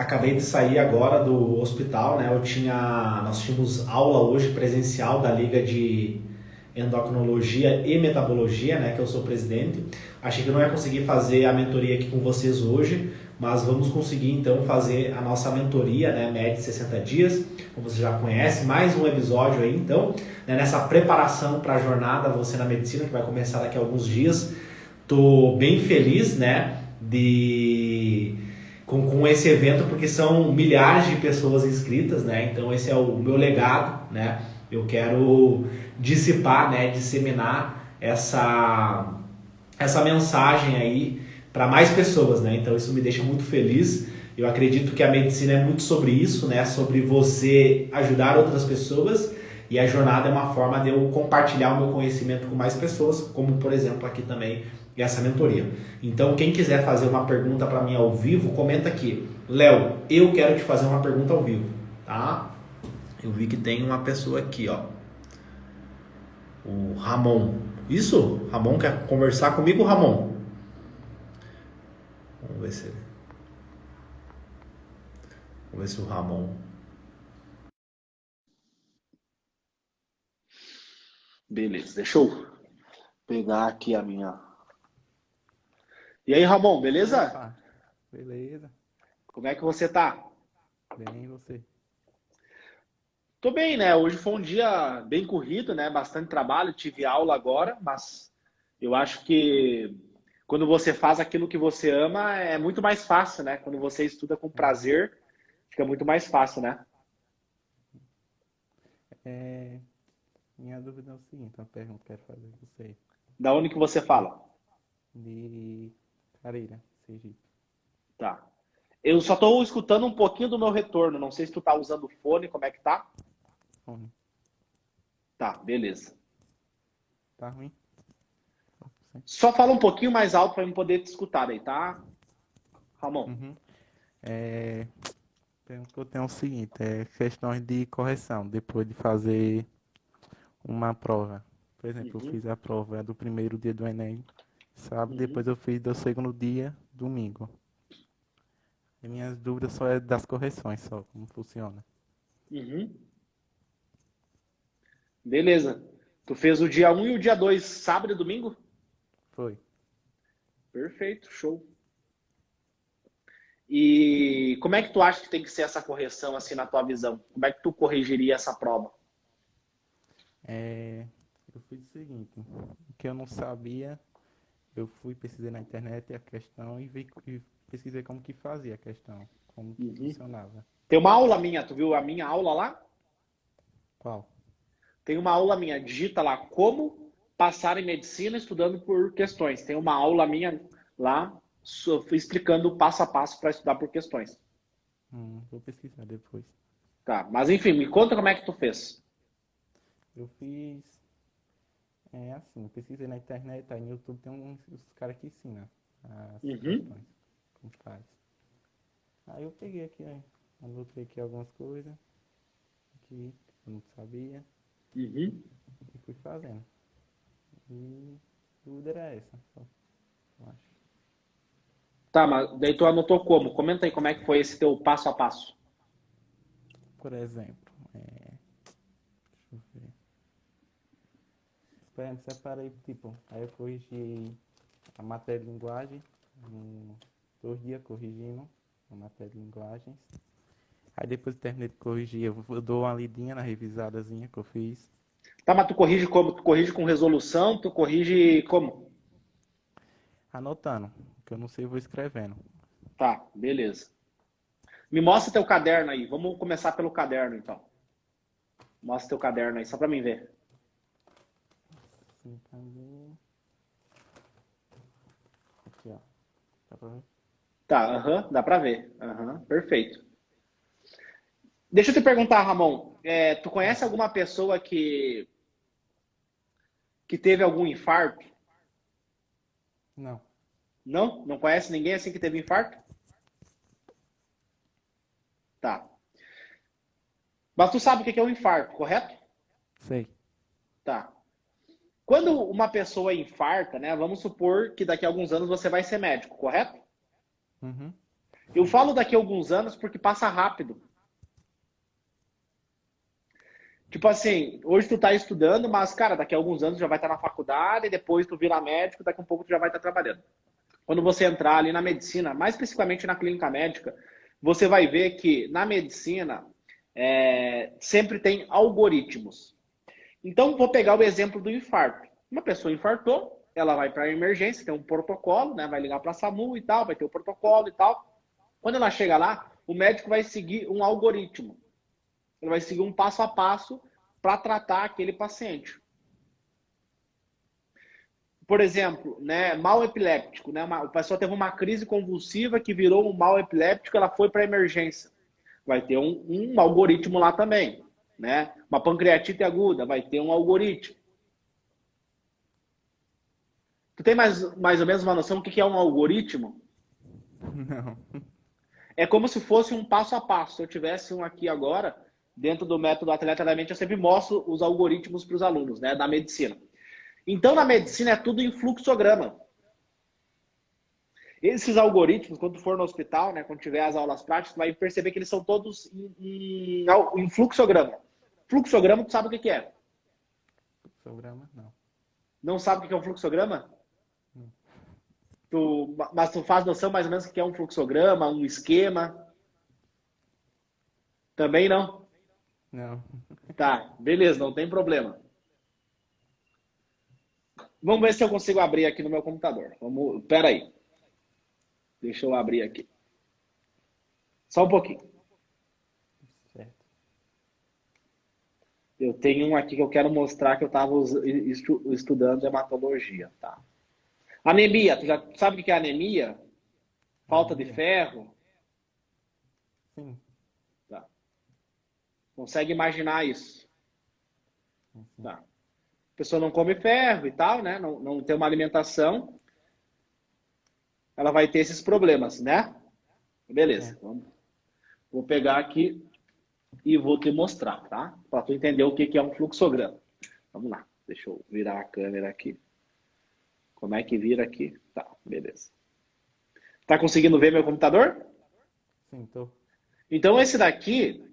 acabei de sair agora do hospital, né? Nós tínhamos aula hoje presencial da Liga de Endocrinologia e Metabologia, né? Que eu sou presidente. Achei que eu não ia conseguir fazer a mentoria aqui com vocês hoje, mas vamos conseguir então fazer a nossa mentoria, né? Média de 60 dias, como você já conhece, mais um episódio aí então, né? Nessa preparação para a jornada Você na Medicina, que vai começar daqui a alguns dias. Tô bem feliz, né? Com esse evento, porque são milhares de pessoas inscritas, né? Então esse é o meu legado, né? Eu quero dissipar, né? Disseminar essa mensagem aí para mais pessoas, né? Então isso me deixa muito feliz. Eu acredito que a medicina é muito sobre isso, né? Sobre você ajudar outras pessoas, e a jornada é uma forma de eu compartilhar o meu conhecimento com mais pessoas, como por exemplo aqui também essa mentoria. Então quem quiser fazer uma pergunta para mim ao vivo, comenta aqui: Léo, eu quero te fazer uma pergunta ao vivo, tá? Eu vi que tem uma pessoa aqui, ó. O Ramon. Isso? Ramon quer conversar comigo, Ramon? Vamos ver se o Ramon. Beleza, deixa eu pegar aqui a minha. E aí, Ramon, beleza? Opa, beleza. Como é que você tá? Bem, e você? Tô bem, né? Hoje foi um dia bem corrido, né? Bastante trabalho, tive aula agora, mas eu acho que quando você faz aquilo que você ama, é muito mais fácil, né? Quando você estuda com Uhum. prazer, fica muito mais fácil, né? É, minha dúvida é o seguinte, uma pergunta que eu quero fazer a você. Da onde que você fala? De Careira, Sergipe. Tá. Eu só tô escutando um pouquinho do meu retorno. Não sei se tu tá usando fone, como é que tá? Fone. Tá, beleza. Tá ruim? 100%? Só fala um pouquinho mais alto para eu poder te escutar aí, tá, Ramon? Uhum. É, a pergunta que eu tenho é o seguinte, é questões de correção, depois de fazer uma prova. Por exemplo, eu Uhum, fiz a prova do primeiro dia do Enem, sábado, uhum, depois eu fiz do segundo dia, domingo. E minhas dúvidas só é das correções, só, como funciona. uhum. Beleza. Tu fez o dia um e o dia 2, sábado e domingo? Foi. Perfeito, show. E como é que tu acha que tem que ser essa correção, assim, na tua visão? Como é que tu corrigiria essa prova? É, eu fiz o seguinte, o que eu não sabia, eu fui pesquisei na internet a questão e pesquisei como que fazia a questão, como que Uhum. funcionava. Tem uma aula minha, tu viu a minha aula lá? Qual? Tem uma aula minha, digita lá como passar em medicina estudando por questões. Tem uma aula minha lá explicando passo a passo para estudar por questões. Vou pesquisar depois. Tá, mas enfim, me conta como é que tu fez. Eu fiz, assim, pesquisei na internet, aí no YouTube tem uns caras que ensinam as Uhum, questões, como faz. Aí eu peguei aqui, anotei aqui algumas coisas que eu não sabia uhum. e fui fazendo. E a dúvida era essa, só, eu acho. Tá, mas daí tu anotou como? Comenta aí como é que foi esse teu passo a passo. Por exemplo, deixa eu ver. Por exemplo, separei, tipo, aí eu corrigi a matéria de linguagem, um, 2 dias corrigindo a matéria de linguagens. Aí depois que terminei de corrigir, eu dou uma lidinha na revisadazinha que eu fiz, Tá, mas tu corrige como? Tu corrige com resolução? Tu corrige como? anotando, que eu não sei, eu vou escrevendo. Tá, beleza. Me mostra teu caderno aí. Vamos começar pelo caderno, então. Mostra teu caderno aí, só pra mim ver. Assim também. Aqui, ó. Dá pra ver? Tá, aham, dá pra ver. Aham, perfeito. Deixa eu te perguntar, Ramon. Tu conhece Uhum. alguma pessoa que teve algum infarto? Não, Não? Não conhece ninguém assim que teve infarto? Tá. Mas tu sabe o que é um infarto, correto? sei. Tá. Quando uma pessoa infarta, né? Vamos supor que daqui a alguns anos você vai ser médico, correto? Uhum. Eu falo daqui a alguns anos porque passa rápido. Tipo assim, hoje tu tá estudando, mas, cara, daqui a alguns anos já vai estar na faculdade, depois tu vira médico, daqui a um pouco tu já vai estar trabalhando. Quando você entrar ali na medicina, mais especificamente na clínica médica, você vai ver que na medicina sempre tem algoritmos. Então, vou pegar o exemplo do infarto. Uma pessoa infartou, ela vai para a emergência, tem um protocolo, né? Vai ligar para a SAMU e tal, vai ter o protocolo e tal. Quando ela chega lá, o médico vai seguir um algoritmo. Ele vai seguir um passo a passo para tratar aquele paciente. Por exemplo, né, mal epiléptico, né? A pessoa teve uma crise convulsiva que virou um mal epiléptico, ela foi para a emergência. Vai ter um algoritmo lá também, né? Uma pancreatite aguda, vai ter um algoritmo. Tu tem mais ou menos uma noção do que é um algoritmo? Não. É como se fosse um passo a passo. Se eu tivesse um aqui agora, dentro do método Atleta da Mente, eu sempre mostro os algoritmos para os alunos, né, da medicina. Então, na medicina é tudo em fluxograma. Esses algoritmos, quando tu for no hospital, né, quando tiver as aulas práticas, tu vai perceber que eles são todos em fluxograma. Fluxograma, tu sabe o que é? Programa, não. Não sabe o que é um fluxograma? Mas tu faz noção mais ou menos o que é um fluxograma, um esquema? Também não? Não. Tá, beleza, não tem problema. Vamos ver se eu consigo abrir aqui no meu computador. Pera aí. Deixa eu abrir aqui. Só um pouquinho. Certo. Eu tenho um aqui que eu quero mostrar que eu estava estudando hematologia, tá? Anemia, tu já sabe o que é anemia? Falta de Anemia? ferro? Sim. Tá. Consegue imaginar isso? Sim. Tá. A pessoa não come ferro e tal, né? Não tem uma alimentação. Ela vai ter esses problemas, né? Beleza. Vou pegar aqui e vou te mostrar, tá? Para tu entender o que é um fluxograma. Vamos lá. Deixa eu virar a câmera aqui. Como é que vira aqui? Tá, beleza. Tá conseguindo ver meu computador? Sim, tô. Então, esse daqui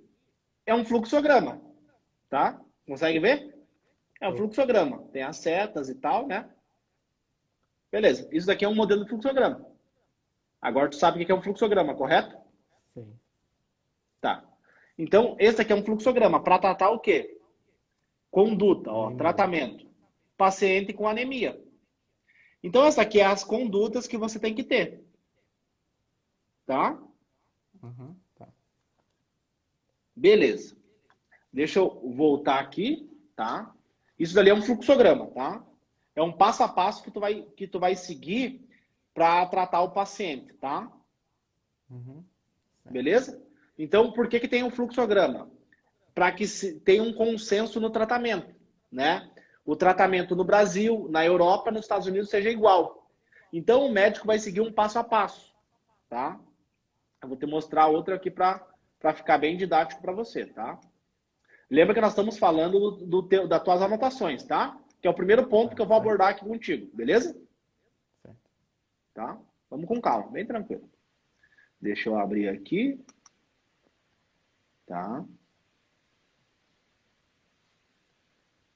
é um fluxograma, tá? Consegue ver? É um Tô. fluxograma. Tem as setas e tal, né? Beleza. Isso daqui é um modelo de fluxograma. Agora tu sabe o que é um fluxograma, correto? Sim. Tá. Então, esse daqui é um fluxograma para tratar o quê? Conduta, ó, Anemia. tratamento. Paciente com anemia. Então, essa aqui é as condutas que você tem que ter. Tá? Uhum. Tá. Beleza. Deixa eu voltar aqui, tá? Isso dali é um fluxograma, tá? É um passo a passo que tu vai seguir para tratar o paciente, tá? Uhum. Beleza? Então, por que tem um fluxograma? Para que tenha um consenso no tratamento, né? O tratamento no Brasil, na Europa, nos Estados Unidos seja igual. Então, o médico vai seguir um passo a passo, tá? Eu vou te mostrar outro aqui para ficar bem didático para você, tá? Lembra que nós estamos falando das tuas anotações, tá? Que é o primeiro ponto que eu vou abordar aqui contigo, beleza? Certo. Tá? Vamos com calma, bem tranquilo. Deixa eu abrir aqui. Tá?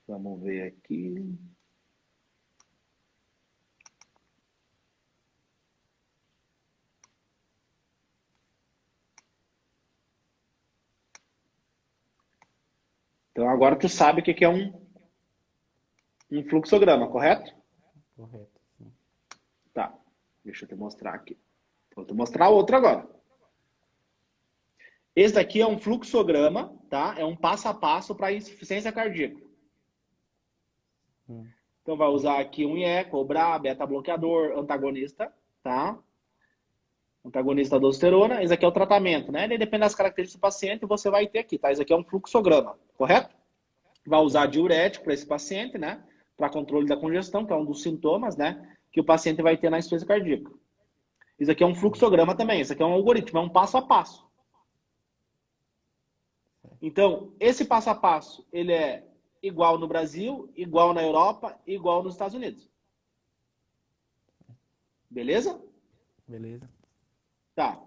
Vamos ver aqui. Então agora tu sabe o que é um fluxograma, correto? Correto. Sim. Tá. Deixa eu te mostrar aqui. Vou te mostrar outro agora. Esse daqui é um fluxograma, tá? É um passo a passo para insuficiência cardíaca. Então vai usar aqui um IE, cobrar, beta-bloqueador, antagonista, tá? Antagonista da aldosterona. Esse aqui é o tratamento, né? E depende das características do paciente, você vai ter aqui, tá? Esse aqui é um fluxograma, correto? Vai usar diurético para esse paciente, né? Para controle da congestão, que é um dos sintomas, né? Que o paciente vai ter na insuficiência cardíaca. Isso aqui é um fluxograma também. Isso aqui é um algoritmo, é um passo a passo. Então, esse passo a passo, ele é igual no Brasil, igual na Europa, igual nos Estados Unidos. Beleza? Beleza. Tá.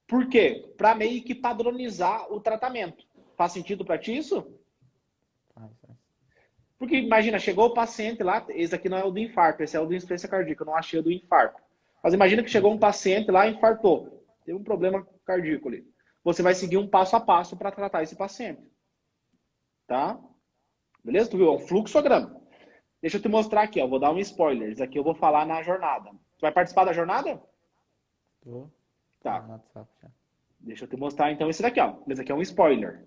Por quê? Para meio que padronizar o tratamento. Faz sentido para ti isso? Faz. Porque imagina, chegou o paciente lá, esse aqui não é o do infarto, esse é o do insuficiência cardíaca, eu não achei o do infarto. Mas imagina que chegou um paciente lá e infartou, teve um problema cardíaco ali. Você vai seguir um passo a passo para tratar esse paciente. Tá? Beleza? Tu viu? É um fluxograma. Deixa eu te mostrar aqui, ó. Vou dar um spoiler. Isso aqui eu vou falar na jornada. Tu vai participar da jornada? Tô Tá. no WhatsApp já. Deixa eu te mostrar então esse daqui, ó. Esse aqui é um spoiler.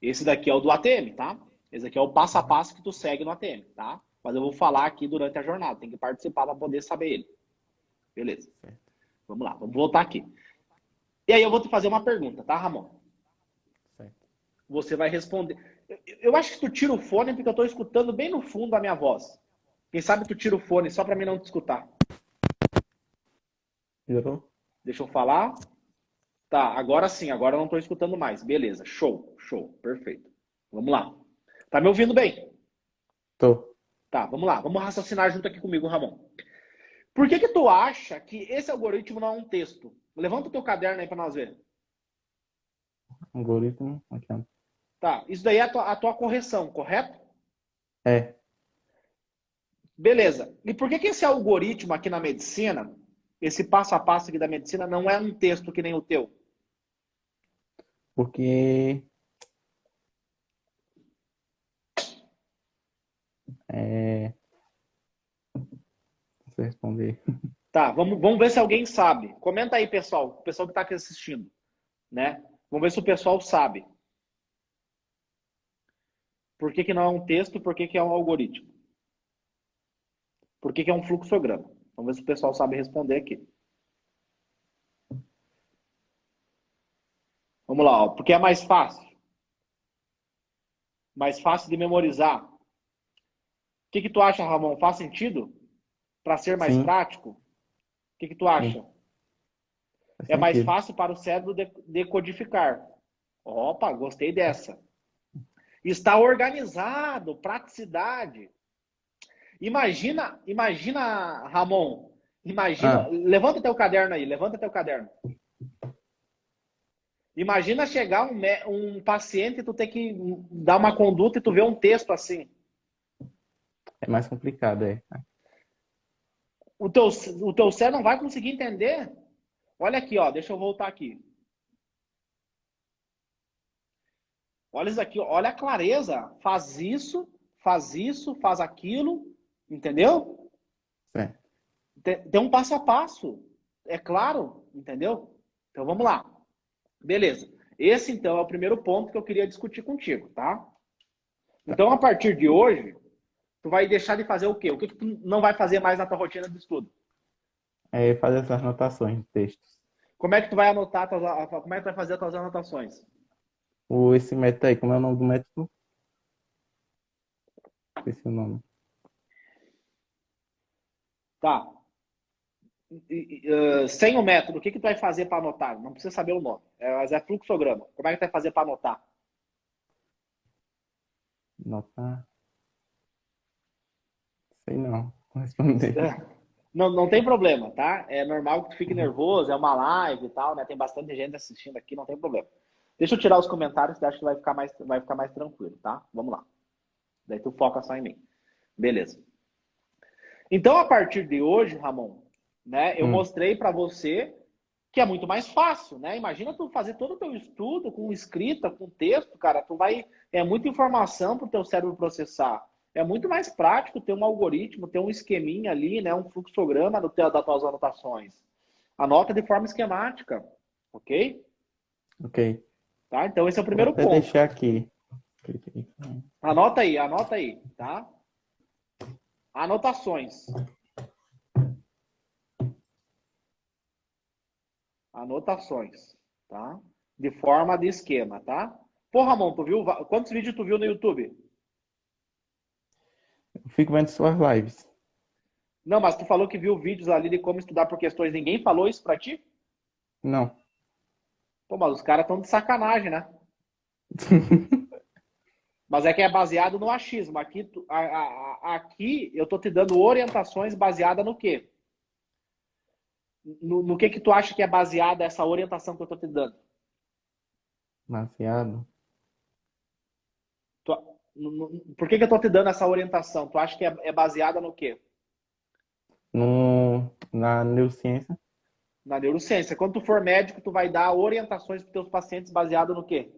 Esse daqui é o do ATM, tá? Esse aqui é o passo a passo que tu segue no ATM, tá? Mas eu vou falar aqui durante a jornada. Tem que participar para poder saber ele. Beleza. Certo. Vamos lá, vamos voltar aqui. E aí eu vou te fazer uma pergunta, tá, Ramon? Certo. Você vai responder. Eu acho que tu tira o fone porque eu tô escutando bem no fundo a minha voz. Quem sabe tu tira o fone só para mim não te escutar. Melhorou? Deixa eu falar. Tá, agora sim, agora eu não tô escutando mais. Beleza, show, perfeito. Vamos lá. Tá me ouvindo bem? Tô. Tá, vamos lá. Vamos raciocinar junto aqui comigo, Ramon. Por que tu acha que esse algoritmo não é um texto? Levanta o teu caderno aí para nós ver. Algoritmo. Aqui, ó. Tá, isso daí é a tua correção, correto? É. Beleza. E por que esse algoritmo aqui na medicina, esse passo a passo aqui da medicina, não é um texto que nem o teu? Porque não sei responder. Tá, vamos ver se alguém sabe. Comenta aí, pessoal. O pessoal que está aqui assistindo, né? Vamos ver se o pessoal sabe. Por que não é um texto? Por que é um algoritmo? Por que é um fluxograma? Vamos ver se o pessoal sabe responder aqui. Vamos lá, ó. Porque é mais fácil. Mais fácil de memorizar. O que tu acha, Ramon? Faz sentido? Para ser mais Sim, prático? O que tu acha? sim. Faz É mais sentido. fácil para o cérebro decodificar. Opa, gostei dessa. Está organizado, praticidade. Imagina, Ramon. Imagina, Ah, levanta teu caderno aí, levanta teu caderno. Imagina chegar um paciente e tu ter que dar uma conduta e tu ver um texto assim. é mais complicado, é. O teu cérebro não vai conseguir entender. Olha aqui, ó, deixa eu voltar aqui. Olha isso aqui, olha a clareza. Faz isso, faz aquilo, entendeu? Certo. Tem um passo a passo. É claro, entendeu? Então vamos lá. Beleza. Esse então é o primeiro ponto que eu queria discutir contigo, tá? Tá. Então a partir de hoje, tu vai deixar de fazer o quê? O que tu não vai fazer mais na tua rotina de estudo? É fazer essas anotações de textos. Como é que tu vai anotar, como é que tu vai fazer as tuas anotações? Esse método aí, como é o nome do método? Esqueci o nome. Tá. Sem o método, o que tu vai fazer para anotar? Não precisa saber o nome. Mas é fluxograma. Como é que tu vai fazer para anotar? Notar. Sei não. Vou responder. Não tem problema, tá? É normal que tu fique nervoso, é uma live e tal, né? Tem bastante gente assistindo aqui, não tem problema. Deixa eu tirar os comentários que eu acho que vai ficar mais tranquilo, tá? Vamos lá. Daí tu foca só em mim. Beleza. Então, a partir de hoje, Ramon, né, eu mostrei para você que é muito mais fácil, né? Imagina tu fazer todo o teu estudo com escrita, com texto, cara, é muita informação para o teu cérebro processar. É muito mais prático ter um algoritmo, ter um esqueminha ali, né, um fluxograma das tuas anotações. Anota de forma esquemática, ok? Ok. Tá? Então esse é o Vou primeiro até ponto. deixar aqui. Anota aí, tá? Anotações. Anotações, tá? De forma de esquema, tá? Pô, Ramon, tu viu? Quantos vídeos tu viu no YouTube? Eu fico vendo suas lives. Não, mas tu falou que viu vídeos ali de como estudar por questões. Ninguém falou isso pra ti? Não. Pô, mas os caras estão de sacanagem, né? Mas é que é baseado no achismo. Aqui eu tô te dando orientações baseadas no quê? No que tu acha que é baseada essa orientação que eu tô te dando? Baseado Por que eu tô te dando essa orientação? Tu acha que é baseada no quê? na neurociência. Na neurociência. Quando tu for médico, tu vai dar orientações para teus pacientes baseado no quê?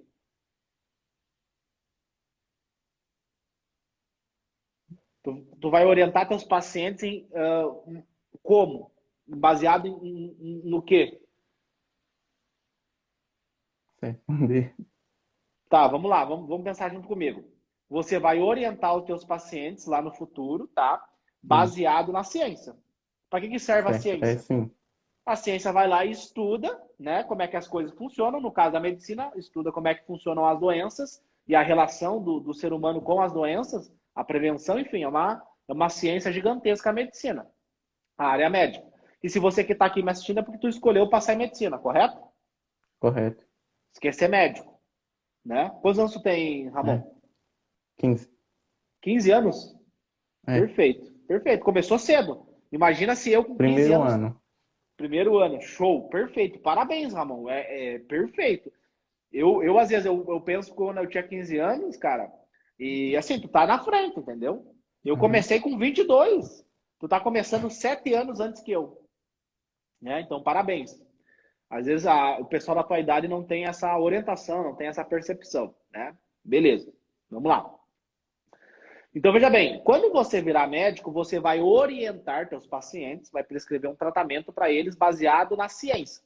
Tu vai orientar teus pacientes como? Baseado no quê? Responder. Tá, vamos lá, vamos pensar junto comigo. Você vai orientar os teus pacientes lá no futuro, tá? Sim, Baseado na ciência. Para que serve a certo. É ciência? sim. A ciência vai lá e estuda, né, como é que as coisas funcionam. No caso da medicina, estuda como é que funcionam as doenças e a relação do ser humano com as doenças, a prevenção, enfim, é uma ciência gigantesca a medicina, a área médica. E se você que está aqui me assistindo é porque tu escolheu passar em medicina, correto? Correto. Esquecer médico, né? Quantos anos tu tem, É. Ramon? 15. 15 anos? É. Perfeito, perfeito. Começou cedo. Imagina se eu com 15 Primeiro anos, ano. primeiro ano, show, perfeito. Parabéns, Ramon, é perfeito. Às vezes, eu penso quando eu tinha 15 anos, cara, e assim, tu tá na frente, entendeu? Eu Uhum. comecei com 22. Tu tá começando 7 anos antes que eu, né? Então, parabéns. Às vezes, o pessoal da tua idade não tem essa orientação, não tem essa percepção, né? Beleza, vamos lá. Então, veja bem, quando você virar médico, você vai orientar teus pacientes, vai prescrever um tratamento para eles baseado na ciência.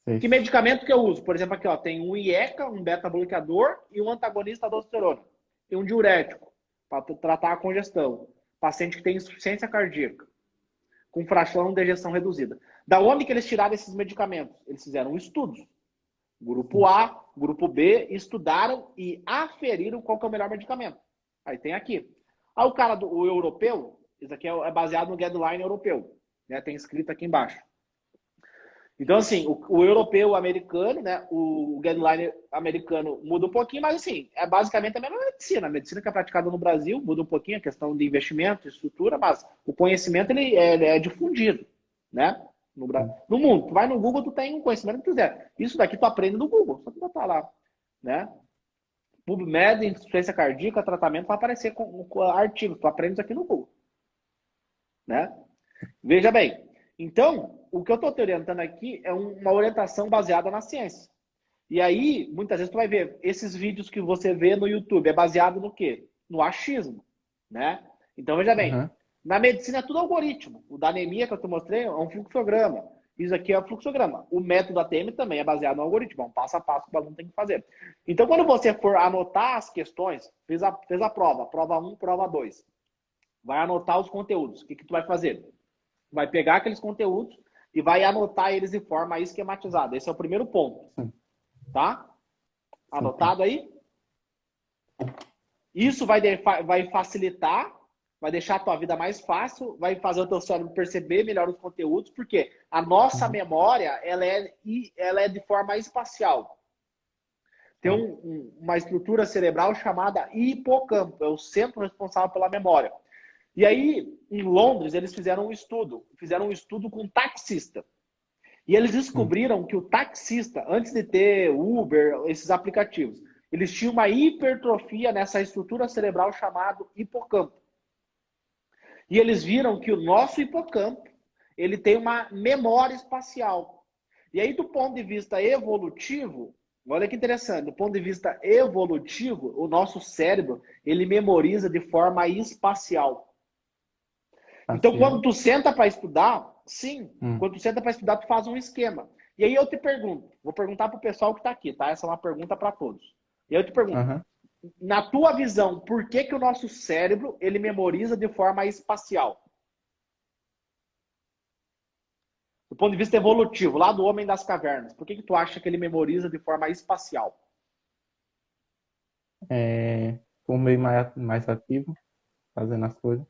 Que Isso. medicamento que eu uso? Por exemplo, aqui ó, tem um IECA, um beta-bloqueador e um antagonista da aldosterona. Tem um diurético para tratar a congestão. Paciente que tem insuficiência cardíaca, com fração de ejeção reduzida. Da onde que eles tiraram esses medicamentos? Eles fizeram estudos. Grupo Sim. A, grupo B, estudaram e aferiram qual que é o melhor medicamento. Aí tem aqui. Aí o cara o europeu, isso aqui é baseado no guideline europeu. Né? Tem escrito aqui embaixo. Então, assim, o europeu, o americano, né? O guideline americano muda um pouquinho, mas, assim, é basicamente a mesma medicina. A medicina que é praticada no Brasil muda um pouquinho a questão de investimento, estrutura, mas o conhecimento ele é difundido, né? Sim. No mundo. Tu vai no Google, tu tem um conhecimento que tu quiser. Isso daqui tu aprende no Google, só tu botar lá, né? PubMed, insuficiência cardíaca, tratamento, vai aparecer com artigos. Tu aprende isso aqui no Google, né? Veja bem, então, o que eu estou te orientando aqui é uma orientação baseada na ciência. E aí, muitas vezes tu vai ver, esses vídeos que você vê no YouTube, é baseado no quê? No achismo, né? Então, veja bem, Uhum. na medicina é tudo algoritmo. O da anemia que eu te mostrei é um fluxograma. Isso aqui é um fluxograma. O método ATM também é baseado no algoritmo, é um passo a passo que o aluno tem que fazer. Então, quando você for anotar as questões, fez a prova 1, prova 2, vai anotar os conteúdos. O que tu vai fazer? Vai pegar aqueles conteúdos e vai anotar eles de forma esquematizada. Esse é o primeiro ponto, Sim. tá? Sim, tá. Anotado aí? Isso vai facilitar, vai deixar a tua vida mais fácil, vai fazer o teu cérebro perceber melhor os conteúdos, porque a nossa Uhum. memória, ela é de forma espacial. Tem Certo. uma estrutura cerebral chamada hipocampo, é o centro responsável pela memória. E aí, em Londres, eles fizeram um estudo com taxista. E eles Sim. descobriram que o taxista, antes de ter Uber, esses aplicativos, eles tinham uma hipertrofia nessa estrutura cerebral chamada hipocampo. E eles viram que o nosso hipocampo, ele tem uma memória espacial. E aí, do ponto de vista evolutivo, olha que interessante, do ponto de vista evolutivo, o nosso cérebro, ele memoriza de forma espacial. Então, quando Facial. tu senta para estudar, sim, Hum. quando tu senta para estudar, tu faz um esquema. E aí eu te pergunto, vou perguntar para o pessoal que está aqui, tá? Essa é uma pergunta para todos. E aí eu te pergunto, Aham. na tua visão, por que que o nosso cérebro ele memoriza de forma espacial? Do ponto de vista evolutivo, lá do homem das cavernas, por que que tu acha que ele memoriza de forma espacial? Por meio mais ativo, fazendo as coisas.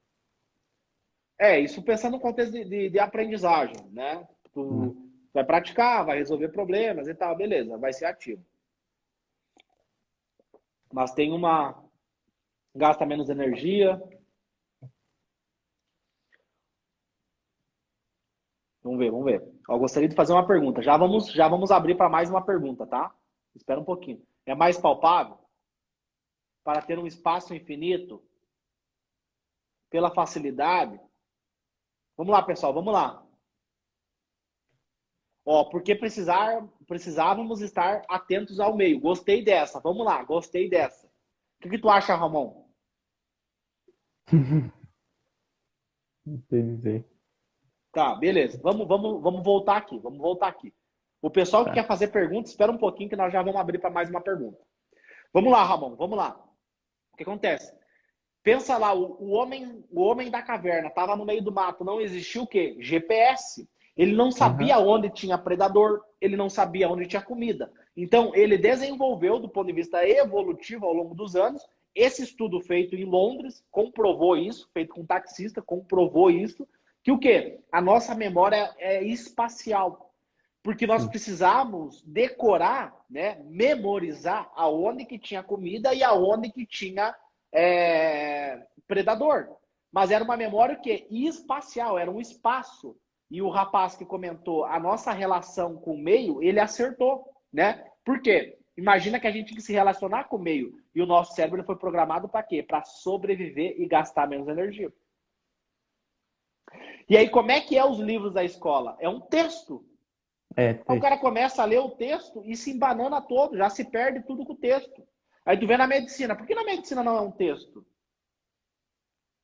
Isso pensando no contexto de aprendizagem, né? Hum. Tu vai praticar, vai resolver problemas e tal, beleza, vai ser ativo. Mas tem gasta menos energia. Vamos ver, vamos ver. Ó, eu gostaria de fazer uma pergunta. Já vamos abrir para mais uma pergunta, tá? Espera um pouquinho. É mais palpável para ter um espaço infinito pela facilidade? Vamos lá, pessoal, vamos lá. Ó, porque precisávamos estar atentos ao meio. Gostei dessa. Vamos lá, gostei dessa. O que tu acha, Ramon? Não sei dizer. Tá, beleza. Vamos voltar aqui. Vamos voltar aqui. O pessoal que Tá. quer fazer pergunta, espera um pouquinho que nós já vamos abrir para mais uma pergunta. Vamos lá, Ramon, vamos lá. O que acontece? Pensa lá, o homem da caverna estava no meio do mato, não existia o quê? GPS. Ele não Aham. sabia onde tinha predador, ele não sabia onde tinha comida. Então, ele desenvolveu, do ponto de vista evolutivo, ao longo dos anos, esse estudo feito em Londres, comprovou isso, feito com um taxista, comprovou isso, que o quê? A nossa memória é espacial. Porque nós Sim. precisamos decorar, né, memorizar aonde que tinha comida e aonde que tinha predador. Mas era uma memória que espacial, era um espaço. E o rapaz que comentou a nossa relação com o meio, ele acertou, né? Por quê? Imagina que a gente tem que se relacionar com o meio e o nosso cérebro ele foi programado para quê? Para sobreviver e gastar menos energia. E aí, como é que é os livros da escola? É um texto. É, Aí o cara texto. começa a ler o texto e se embanana todo, já se perde tudo com o texto. Aí tu vê na medicina. Por que na medicina não é um texto?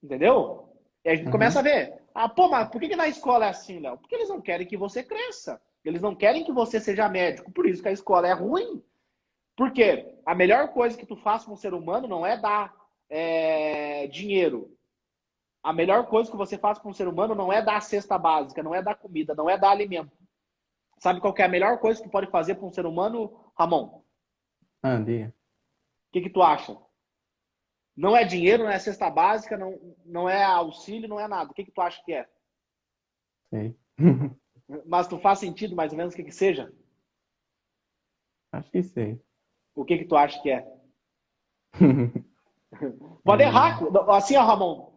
Entendeu? E a gente começa a Uhum. ver. Ah, pô, mas por que na escola é assim, Léo? Porque eles não querem que você cresça. Eles não querem que você seja médico. Por isso que a escola é ruim. Por quê? A melhor coisa que tu faz com um ser humano não é dar dinheiro. A melhor coisa que você faz com um ser humano não é dar a cesta básica, não é dar comida, não é dar alimento. Sabe qual que é a melhor coisa que tu pode fazer para um ser humano, Ramon? Ah, diga. O que tu acha? Não é dinheiro, não é cesta básica, não é auxílio, não é nada. O que tu acha que é? Sei. Mas tu faz sentido mais ou menos o que seja? Acho que sei. O que tu acha que é? Pode errar. É, Assim, ó, Ramon,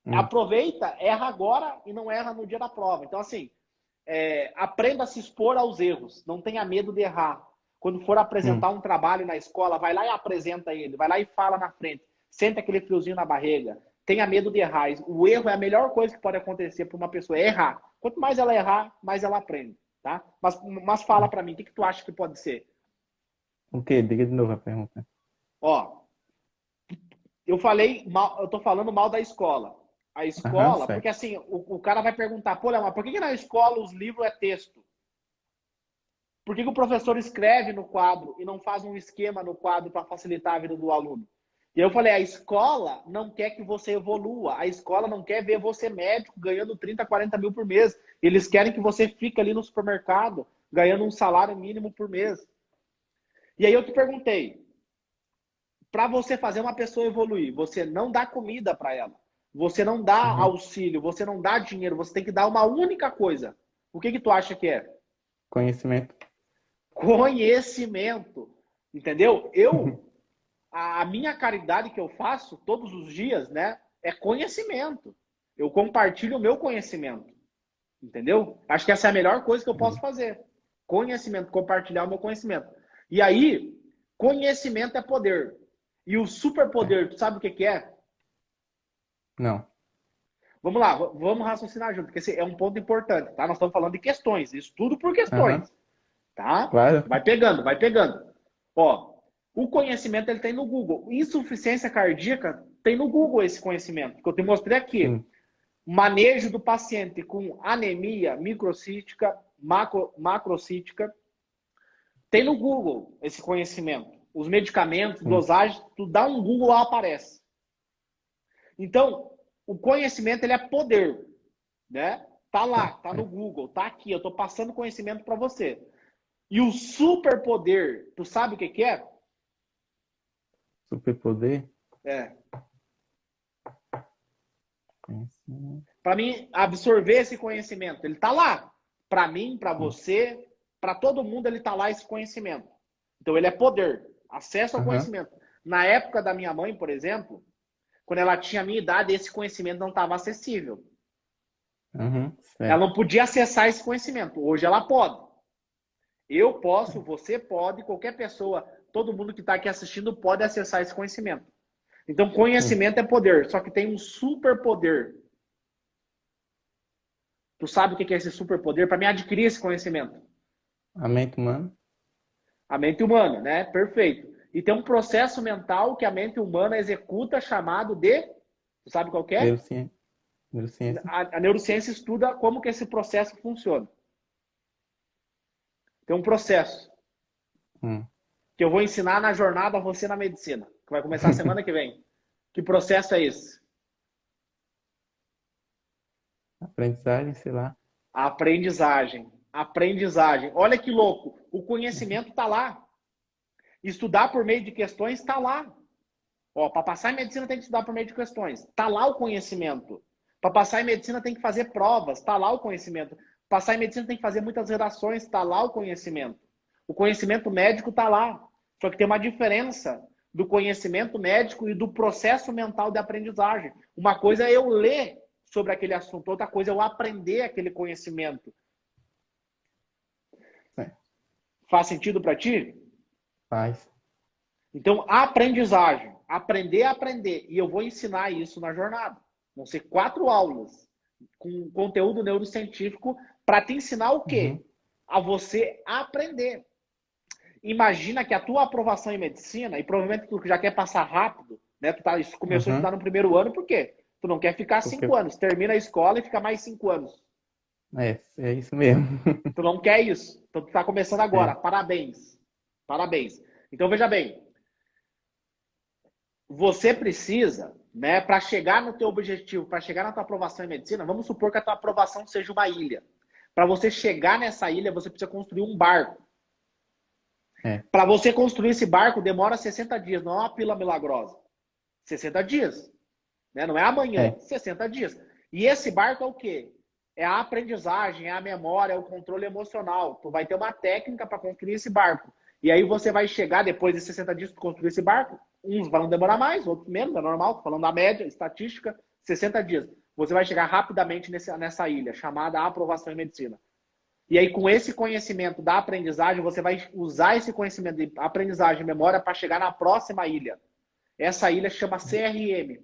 hum, aproveita, erra agora e não erra no dia da prova. Então, assim, aprenda a se expor aos erros. Não tenha medo de errar. Quando for hum. apresentar um trabalho na escola, vai lá e apresenta ele. Vai lá e fala na frente. Senta aquele friozinho na barriga. Tenha medo de errar. O erro é a melhor coisa que pode acontecer para uma pessoa. É errar. Quanto mais ela errar, mais ela aprende. Tá? Mas fala para mim, o que tu acha que pode ser? O quê? Diga de novo a pergunta. Ó, eu falei mal, eu tô falando mal da escola. A Aham, escola, porque certo. assim, o cara vai perguntar, pô, Léo, mas por que na escola os livros é texto? Por que o professor escreve no quadro e não faz um esquema no quadro para facilitar a vida do aluno? E eu falei, a escola não quer que você evolua, a escola não quer ver você médico ganhando 30, 40 mil por mês. Eles querem que você fique ali no supermercado ganhando um salário mínimo por mês. E aí eu te perguntei, para você fazer uma pessoa evoluir, você não dá comida para ela, você não dá Uhum. auxílio, você não dá dinheiro, você tem que dar uma única coisa. O que tu acha que é? Conhecimento. Conhecimento. Entendeu? A minha caridade que eu faço todos os dias, né, é conhecimento. Eu compartilho o meu conhecimento. Entendeu? Acho que essa é a melhor coisa que eu posso Entendi. fazer. Conhecimento, compartilhar o meu conhecimento. E aí, conhecimento é poder. E o É. superpoder, tu sabe o que é? Não. Vamos lá, vamos raciocinar junto, porque esse é um ponto importante, tá? Nós estamos falando de questões, estudo por Aham. questões, tá? Claro. Vai pegando, vai pegando. Ó, o conhecimento ele tem no Google. Insuficiência cardíaca tem no Google esse conhecimento, que eu te mostrei aqui. Sim. Manejo do paciente com anemia microcítica, macrocítica, tem no Google esse conhecimento. Os medicamentos, Sim. dosagem, tu dá um Google lá aparece. Então, o conhecimento ele é poder, né? Tá lá, Tá. tá no É. Google, tá aqui, eu tô passando conhecimento para você. E o superpoder, tu sabe o que que é? Superpoder. É, Conhecimento. para mim absorver esse conhecimento, ele tá lá. Para mim, para Sim. você, para todo mundo ele tá lá esse conhecimento. Então ele é poder, acesso ao Aham. conhecimento. Na época da minha mãe, por exemplo, quando ela tinha a minha idade, esse conhecimento não estava acessível. Uhum, Ela certo. não podia acessar esse conhecimento. Hoje ela pode. Eu posso, você pode, qualquer pessoa, todo mundo que está aqui assistindo pode acessar esse conhecimento. Então, Sim. conhecimento é poder, só que tem um superpoder. Tu sabe o que é esse superpoder? Para mim adquirir esse conhecimento. A mente humana, A mente humana, né? Perfeito. E tem um processo mental que a mente humana executa chamado de, tu sabe qual que é? neurociência, neurociência. A neurociência estuda como que esse processo funciona. Tem um processo Hum. que eu vou ensinar na jornada Você na Medicina, que vai começar semana que vem. Que processo é esse? Aprendizagem, sei lá. A aprendizagem. Aprendizagem. Olha que louco. O conhecimento está lá. Estudar por meio de questões está lá. Ó, para passar em medicina tem que estudar por meio de questões. Está lá o conhecimento. Para passar em medicina tem que fazer provas. Está lá o conhecimento. Passar em medicina tem que fazer muitas redações. Está lá o conhecimento. O conhecimento médico está lá. Só que tem uma diferença do conhecimento médico e do processo mental de aprendizagem. Uma coisa é eu ler sobre aquele assunto, outra coisa é eu aprender aquele conhecimento. É, Faz sentido para ti? faz. Então, a aprendizagem, aprender a aprender. E eu vou ensinar isso na jornada. Vão ser 4 aulas com conteúdo neurocientífico para te ensinar o Uhum, quê? A você aprender. Imagina que a tua aprovação em medicina, e provavelmente tu já quer passar rápido, né? Tu começou a estudar uhum. no primeiro ano, por quê? Tu não quer ficar Porque 5 anos. Termina a escola e fica mais 5 anos. é isso mesmo. Tu não quer isso. Então tu está começando agora. É. Parabéns. Parabéns. Então veja bem, você precisa, né, para chegar no teu objetivo, para chegar na tua aprovação em medicina, vamos supor que a tua aprovação seja uma ilha. Para você chegar nessa ilha, você precisa construir um barco. É. Para você construir esse barco, demora 60 dias, não é uma pílula milagrosa. 60 dias. Né? Não é amanhã, É. 60 dias. E esse barco é o quê? É a aprendizagem, é a memória, é o controle emocional. Tu vai ter uma técnica para construir esse barco. E aí você vai chegar, depois de 60 dias, para construir esse barco. Uns vão demorar mais, outros menos, é normal. Tô falando da média, estatística, 60 dias. Você vai chegar rapidamente nessa ilha, chamada aprovação em medicina. E aí, com esse conhecimento da aprendizagem, você vai usar esse conhecimento de aprendizagem e memória para chegar na próxima ilha. Essa ilha chama CRM.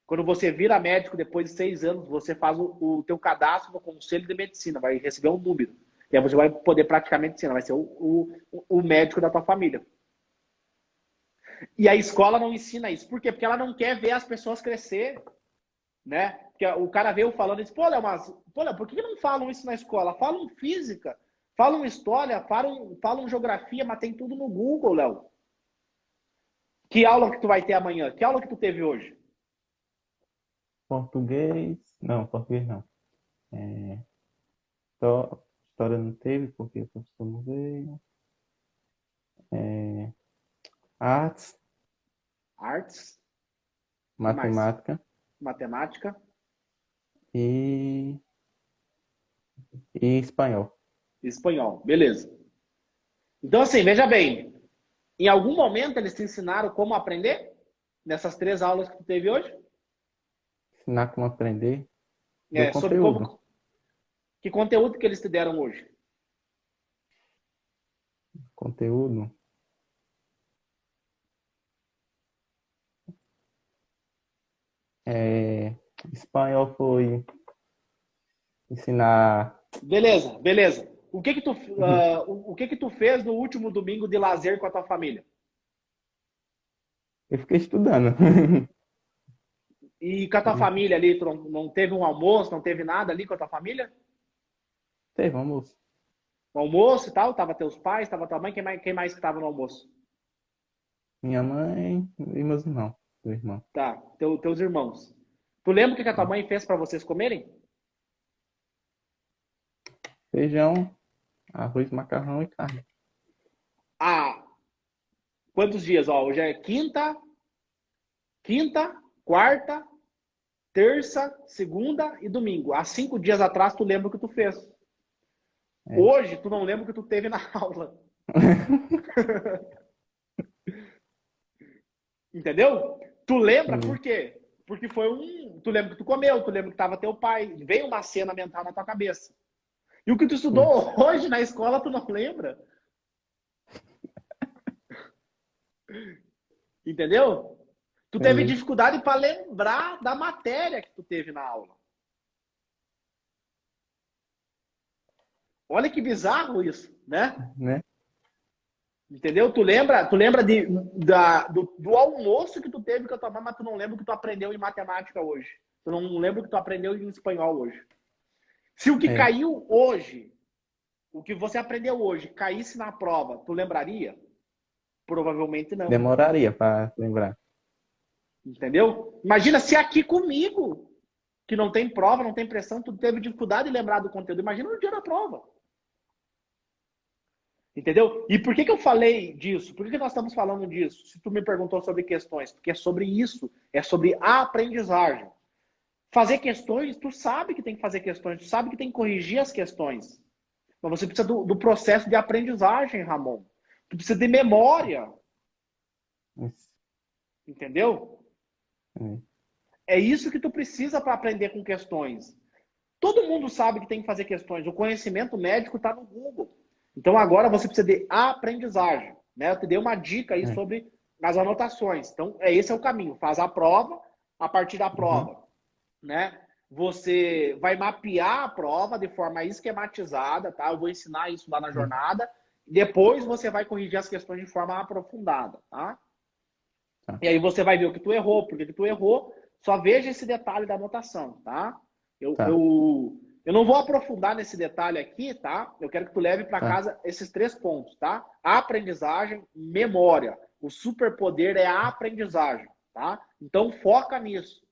Quando você vira médico, depois de 6 anos, você faz o teu cadastro no Conselho de Medicina, vai receber um número. E aí você vai poder praticar medicina, vai ser o médico da tua família. E a escola não ensina isso. Por quê? Porque ela não quer ver as pessoas crescer, né? Porque o cara veio falando isso, pô, Léo, por que não falam isso na escola? Falam física, falam história, falam geografia, mas tem tudo no Google, Léo. Que aula que tu vai ter amanhã? Que aula que tu teve hoje? Português. Não, português não. É, história não teve, porque o professor não veio. É, artes, Artes. Que mais? matemática Matemática. e, e espanhol. Espanhol. Beleza. Então, assim, veja bem. Em algum momento eles te ensinaram como aprender? Nessas 3 aulas que tu teve hoje? Ensinar como aprender. Deu É, sobre conteúdo. como... Que conteúdo que eles te deram hoje? Conteúdo. É, espanhol foi ensinar. Beleza, beleza. O que que tu fez no último domingo de lazer com a tua família? Eu fiquei estudando. E com a tua família ali, tu não teve um almoço, não teve nada ali com a tua família? Teve almoço. Um almoço e tal? Tava teus pais, tava tua mãe, quem mais que tava no almoço? Minha mãe e meus irmãos. Meu irmão. Tá, teus irmãos. Tu lembra o que a tua mãe fez para vocês comerem? Feijão, arroz, macarrão e carne. Ah, quantos dias? Ó, hoje é quinta, quarta, terça, segunda e domingo. Há 5 dias atrás, tu lembra o que tu fez. É. Hoje, tu não lembra o que tu teve na aula. Entendeu? Tu lembra por quê? Porque foi Tu lembra que tu comeu, tu lembra que tava teu pai. Veio uma cena mental na tua cabeça. E o que tu Putz, estudou hoje na escola, tu não lembra. Entendeu? Tu teve entendi. dificuldade para lembrar da matéria que tu teve na aula. Olha que bizarro isso, né? Né? Entendeu? Tu lembra do almoço que tu teve com a tua mãe, mas tu não lembra o que tu aprendeu em matemática hoje. Tu não lembra o que tu aprendeu em espanhol hoje. Se o que É, caiu hoje, o que você aprendeu hoje, caísse na prova, tu lembraria? Provavelmente não. demoraria para lembrar. Entendeu? Imagina se aqui comigo, que não tem prova, não tem pressão, tu teve dificuldade de lembrar do conteúdo. Imagina no dia da prova. Entendeu? E por que eu falei disso? Por que nós estamos falando disso? Se tu me perguntou sobre questões, porque é sobre isso, é sobre a aprendizagem. Fazer questões, tu sabe que tem que fazer questões, tu sabe que tem que corrigir as questões. Mas você precisa do processo de aprendizagem, Ramon. Tu precisa de memória. Isso, Entendeu? é. É isso que tu precisa para aprender com questões. Todo mundo sabe que tem que fazer questões. O conhecimento médico está no Google. Então agora você precisa de aprendizagem. Né? Eu te dei uma dica aí É. sobre as anotações. Então, esse é o caminho. Faz a prova, a partir da Uhum. prova, né? Você vai mapear a prova de forma esquematizada, tá? Eu vou ensinar isso lá na Uhum. jornada. Depois você vai corrigir as questões de forma aprofundada, tá? Tá, E aí você vai ver o que tu errou, porque que tu errou. Só veja esse detalhe da anotação, tá? Eu, tá, eu, eu não vou aprofundar nesse detalhe aqui, tá? Eu quero que tu leve para tá. casa esses 3 pontos, tá? Aprendizagem, memória. O superpoder é a aprendizagem, tá? Então foca nisso.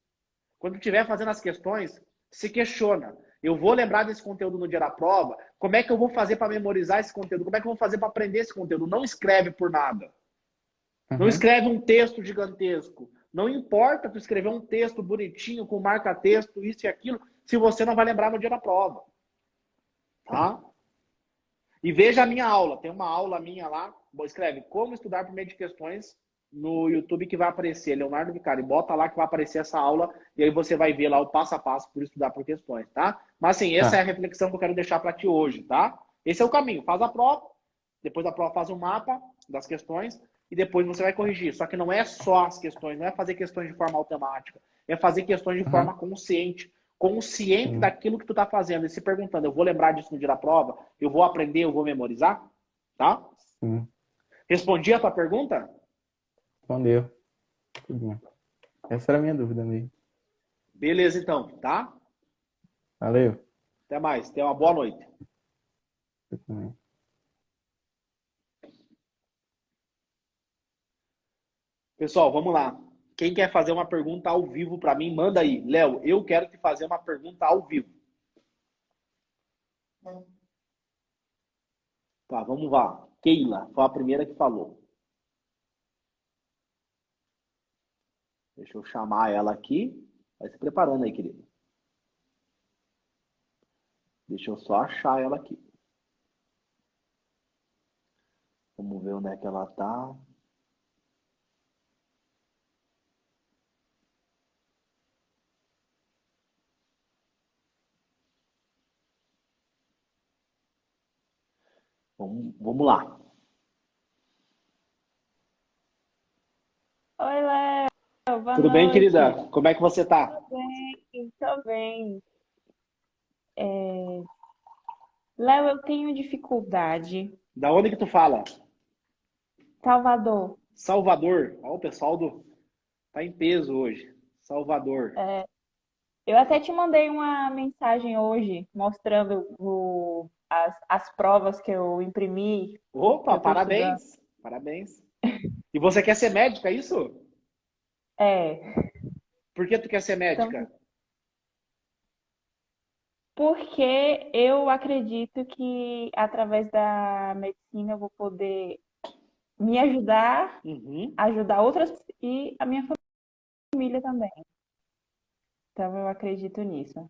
Quando estiver fazendo as questões, se questiona. Eu vou lembrar desse conteúdo no dia da prova? Como é que eu vou fazer para memorizar esse conteúdo? Como é que eu vou fazer para aprender esse conteúdo? Não escreve por nada. Não Uhum. escreve um texto gigantesco. Não importa tu escrever um texto bonitinho, com marca-texto, isso e aquilo, se você não vai lembrar no dia da prova. Tá. Tá? E veja a minha aula. Tem uma aula minha lá. Escreve Como Estudar por Meio de Questões no YouTube que vai aparecer. Leonardo Vicari. Bota lá que vai aparecer essa aula e aí você vai ver lá o passo a passo por estudar por questões, tá? Mas assim, essa é a Tá. reflexão que eu quero deixar para ti hoje, tá? Esse é o caminho. Faz a prova, depois da prova faz um mapa das questões e depois você vai corrigir. Só que não é só as questões, não é fazer questões de forma automática, é fazer questões de Uhum. forma consciente, consciente Sim, daquilo que tu tá fazendo e se perguntando, eu vou lembrar disso no dia da prova? Eu vou aprender, eu vou memorizar? Tá? sim. Respondi a tua pergunta? Respondeu. Tudinho. Essa era a minha dúvida mesmo. Beleza, então, tá? Valeu. Até mais. Tenha uma boa noite. Você também. Pessoal, vamos lá. Quem quer fazer uma pergunta ao vivo para mim, manda aí. Léo, eu quero te fazer uma pergunta ao vivo. Tá, vamos lá. Keila foi a primeira que falou. Deixa eu chamar ela aqui. Vai se preparando aí, querida. Deixa eu só achar ela aqui. Vamos ver onde é que ela tá. Vamos lá. Oi, Léo, boa Tudo bem, querida? noite. Como é que você tá? Tô bem, tô bem. É, Léo, eu tenho dificuldade. Da onde que tu fala? Salvador, Salvador. Ó, o pessoal tá em peso hoje. Salvador. eu até te mandei uma mensagem hoje mostrando as provas que eu imprimi, que Opa, eu tô estudando. parabéns. Parabéns. E você quer ser médica, é isso? É, Por que tu quer ser então, médica? porque eu acredito que através da medicina eu vou poder me ajudar, Uhum. ajudar outras e a minha família também. Então eu acredito nisso.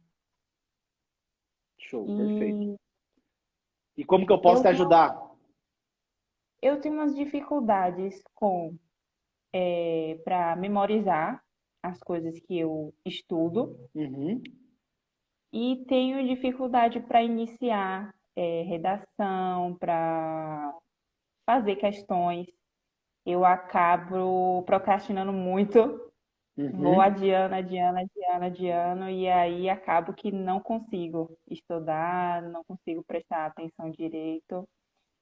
Show, perfeito. E E como que eu posso eu te tenho, ajudar? eu tenho umas dificuldades com para memorizar. as coisas que eu estudo Uhum. e tenho dificuldade para iniciar redação, para fazer questões. Eu acabo procrastinando muito, vou Uhum. adiando, adiando, adiando, adiando, e aí acabo que não consigo estudar, não consigo prestar atenção direito.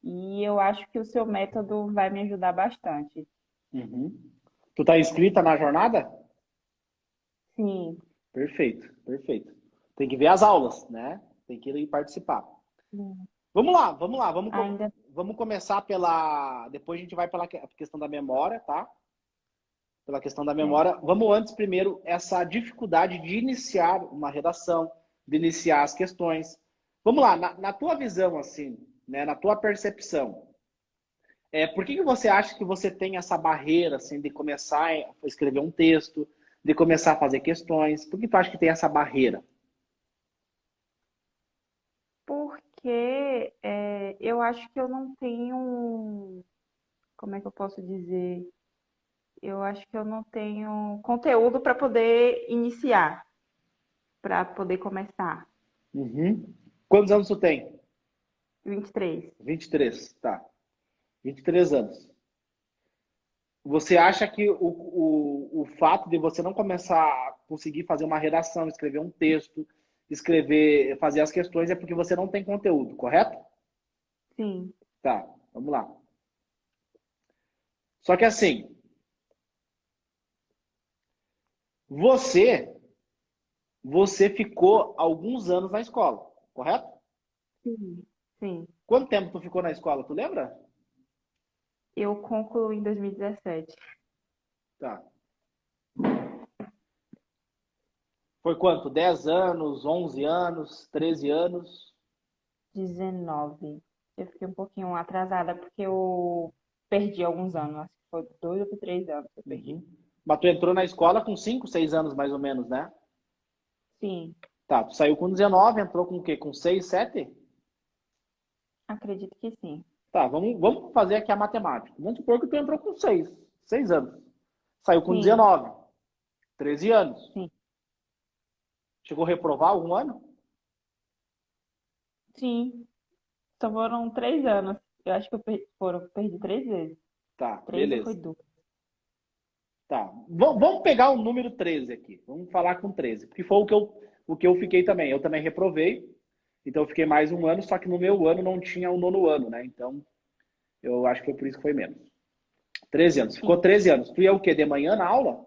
E eu acho que o seu método vai me ajudar bastante. Uhum. Tu tá inscrita na jornada? Sim, Perfeito, perfeito. Tem que ver as aulas, né? Tem que ir participar. sim. Vamos lá, vamos lá. Ainda Vamos começar pela. Depois a gente vai pela questão da memória, tá? Pela questão da é. memória. Vamos antes, primeiro, essa dificuldade de iniciar uma redação, de iniciar as questões. Vamos lá, na tua visão, assim, né? Na tua percepção, por que que você acha que você tem essa barreira, assim, de começar a escrever um texto, de começar a fazer questões? Por que tu acha que tem essa barreira? Porque eu acho que eu não tenho, como é que eu posso dizer? Eu acho que eu não tenho conteúdo para poder iniciar, para poder começar. Uhum. Quantos anos tu tem? 23. 23, tá. 23 anos. Você acha que o fato de você não começar a conseguir fazer uma redação, escrever um texto, escrever, fazer as questões é porque você não tem conteúdo, correto? Sim. Tá, vamos lá. Só que assim, você, você ficou alguns anos na escola, correto? Sim. Sim. Quanto tempo tu ficou na escola, tu lembra? Eu concluí em 2017. Tá. Foi quanto? 10 anos, 11 anos, 13 anos? 19. Eu fiquei um pouquinho atrasada porque eu perdi alguns anos. Acho que foi 2 ou 3 anos que eu perdi. Uhum. Mas tu entrou na escola com 5, 6 anos mais ou menos, né? Sim, Tá, tu saiu com 19, entrou com o quê? Com 6, 7? acredito que sim. Tá, vamos fazer aqui a matemática. Vamos supor que tu entrou com 6 anos. Saiu com Sim, 19, 13 anos. sim, Chegou a reprovar algum ano? sim. Só foram 3 anos. Eu acho que perdi 3 vezes. Tá, Três ou foi beleza. 2? Tá. Vamos pegar o número 13 aqui. Vamos falar com 13. Porque foi o que eu fiquei também. Eu também reprovei. Então eu fiquei mais um ano, só que no meu ano não tinha o nono ano, né? Então eu acho que foi por isso que foi menos. 13 anos. Ficou Sim. 13 anos. Tu ia o quê? De manhã na aula?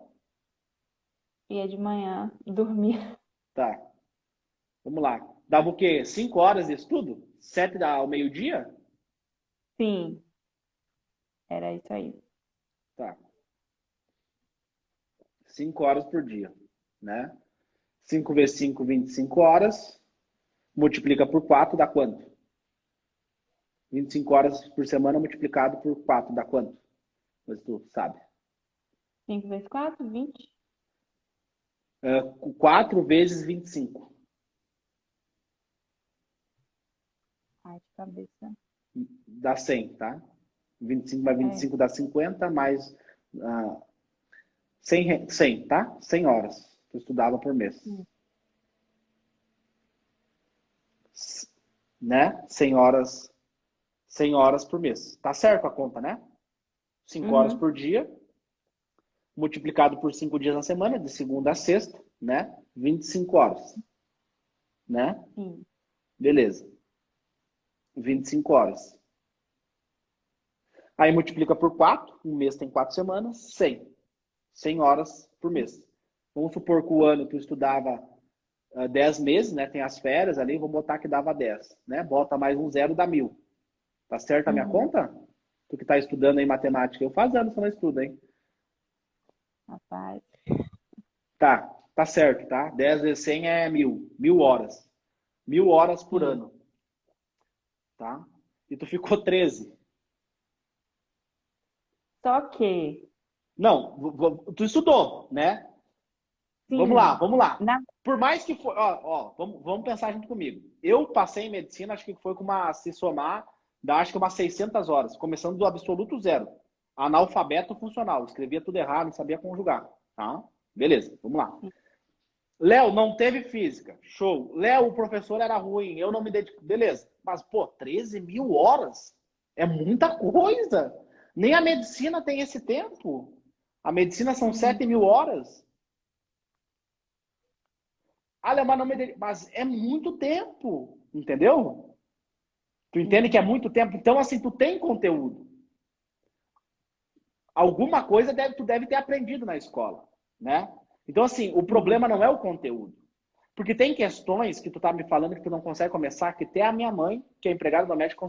Ia de manhã e dormia. Tá. Vamos lá. Dava o quê? 5 horas de estudo? 7 ao meio-dia? Sim, era isso aí. Tá. 5 horas por dia, né? 5 vezes 5, 25 horas. Multiplica por 4 dá quanto? 25 horas por semana multiplicado por 4 dá quanto? Mas tu sabe. 5 vezes 4, 20. 4 vezes 25. Ai, de cabeça. Dá 100, tá? 25 mais É. 25 dá 50, mais 100, tá? 100 horas. Tu estudava por mês. Sim. Né? 100 horas por mês. Tá certo a conta, né? 5 horas Uhum. por dia, multiplicado por 5 dias na semana, de segunda a sexta, né? 25 horas, né? Sim. Beleza. 25 horas. Aí multiplica por 4, um mês tem 4 semanas, 100. 100 horas por mês. Vamos supor que o ano tu estudava 10 meses, né? Tem as férias ali, vou botar que dava 10, né? Bota mais um zero, dá 1.000. Tá certo a minha Uhum. conta? Tu que tá estudando aí matemática, eu faz anos que eu não estudo, hein? Rapaz. Tá certo, tá? 10 vezes 100 é 1.000. 1.000 horas. 1.000 horas por Sim. ano, tá? E tu ficou 13. Só que, Não, tu estudou, né? Vamos lá, sim, vamos lá. na, Por mais que for, vamos pensar junto comigo. Eu passei em medicina, acho que foi com se somar, dá acho que umas 600 horas, começando do absoluto zero. Analfabeto funcional, escrevia tudo errado, não sabia conjugar, tá? Beleza, vamos lá. Léo, não teve física. Show. Léo, o professor era ruim, eu não me dedico. Beleza. Mas, pô, 13 mil horas é muita coisa. Nem a medicina tem esse tempo. A medicina são 7 mil horas. Ah, Léo, mas, não me dedico. Mas é muito tempo. Entendeu? Tu entende que é muito tempo? Então, assim, tu tem conteúdo. Alguma coisa tu deve ter aprendido na escola, né? Então, assim, o problema não é o conteúdo. Porque tem questões que tu tá me falando que tu não consegue começar, que até a minha mãe, que é empregada doméstica,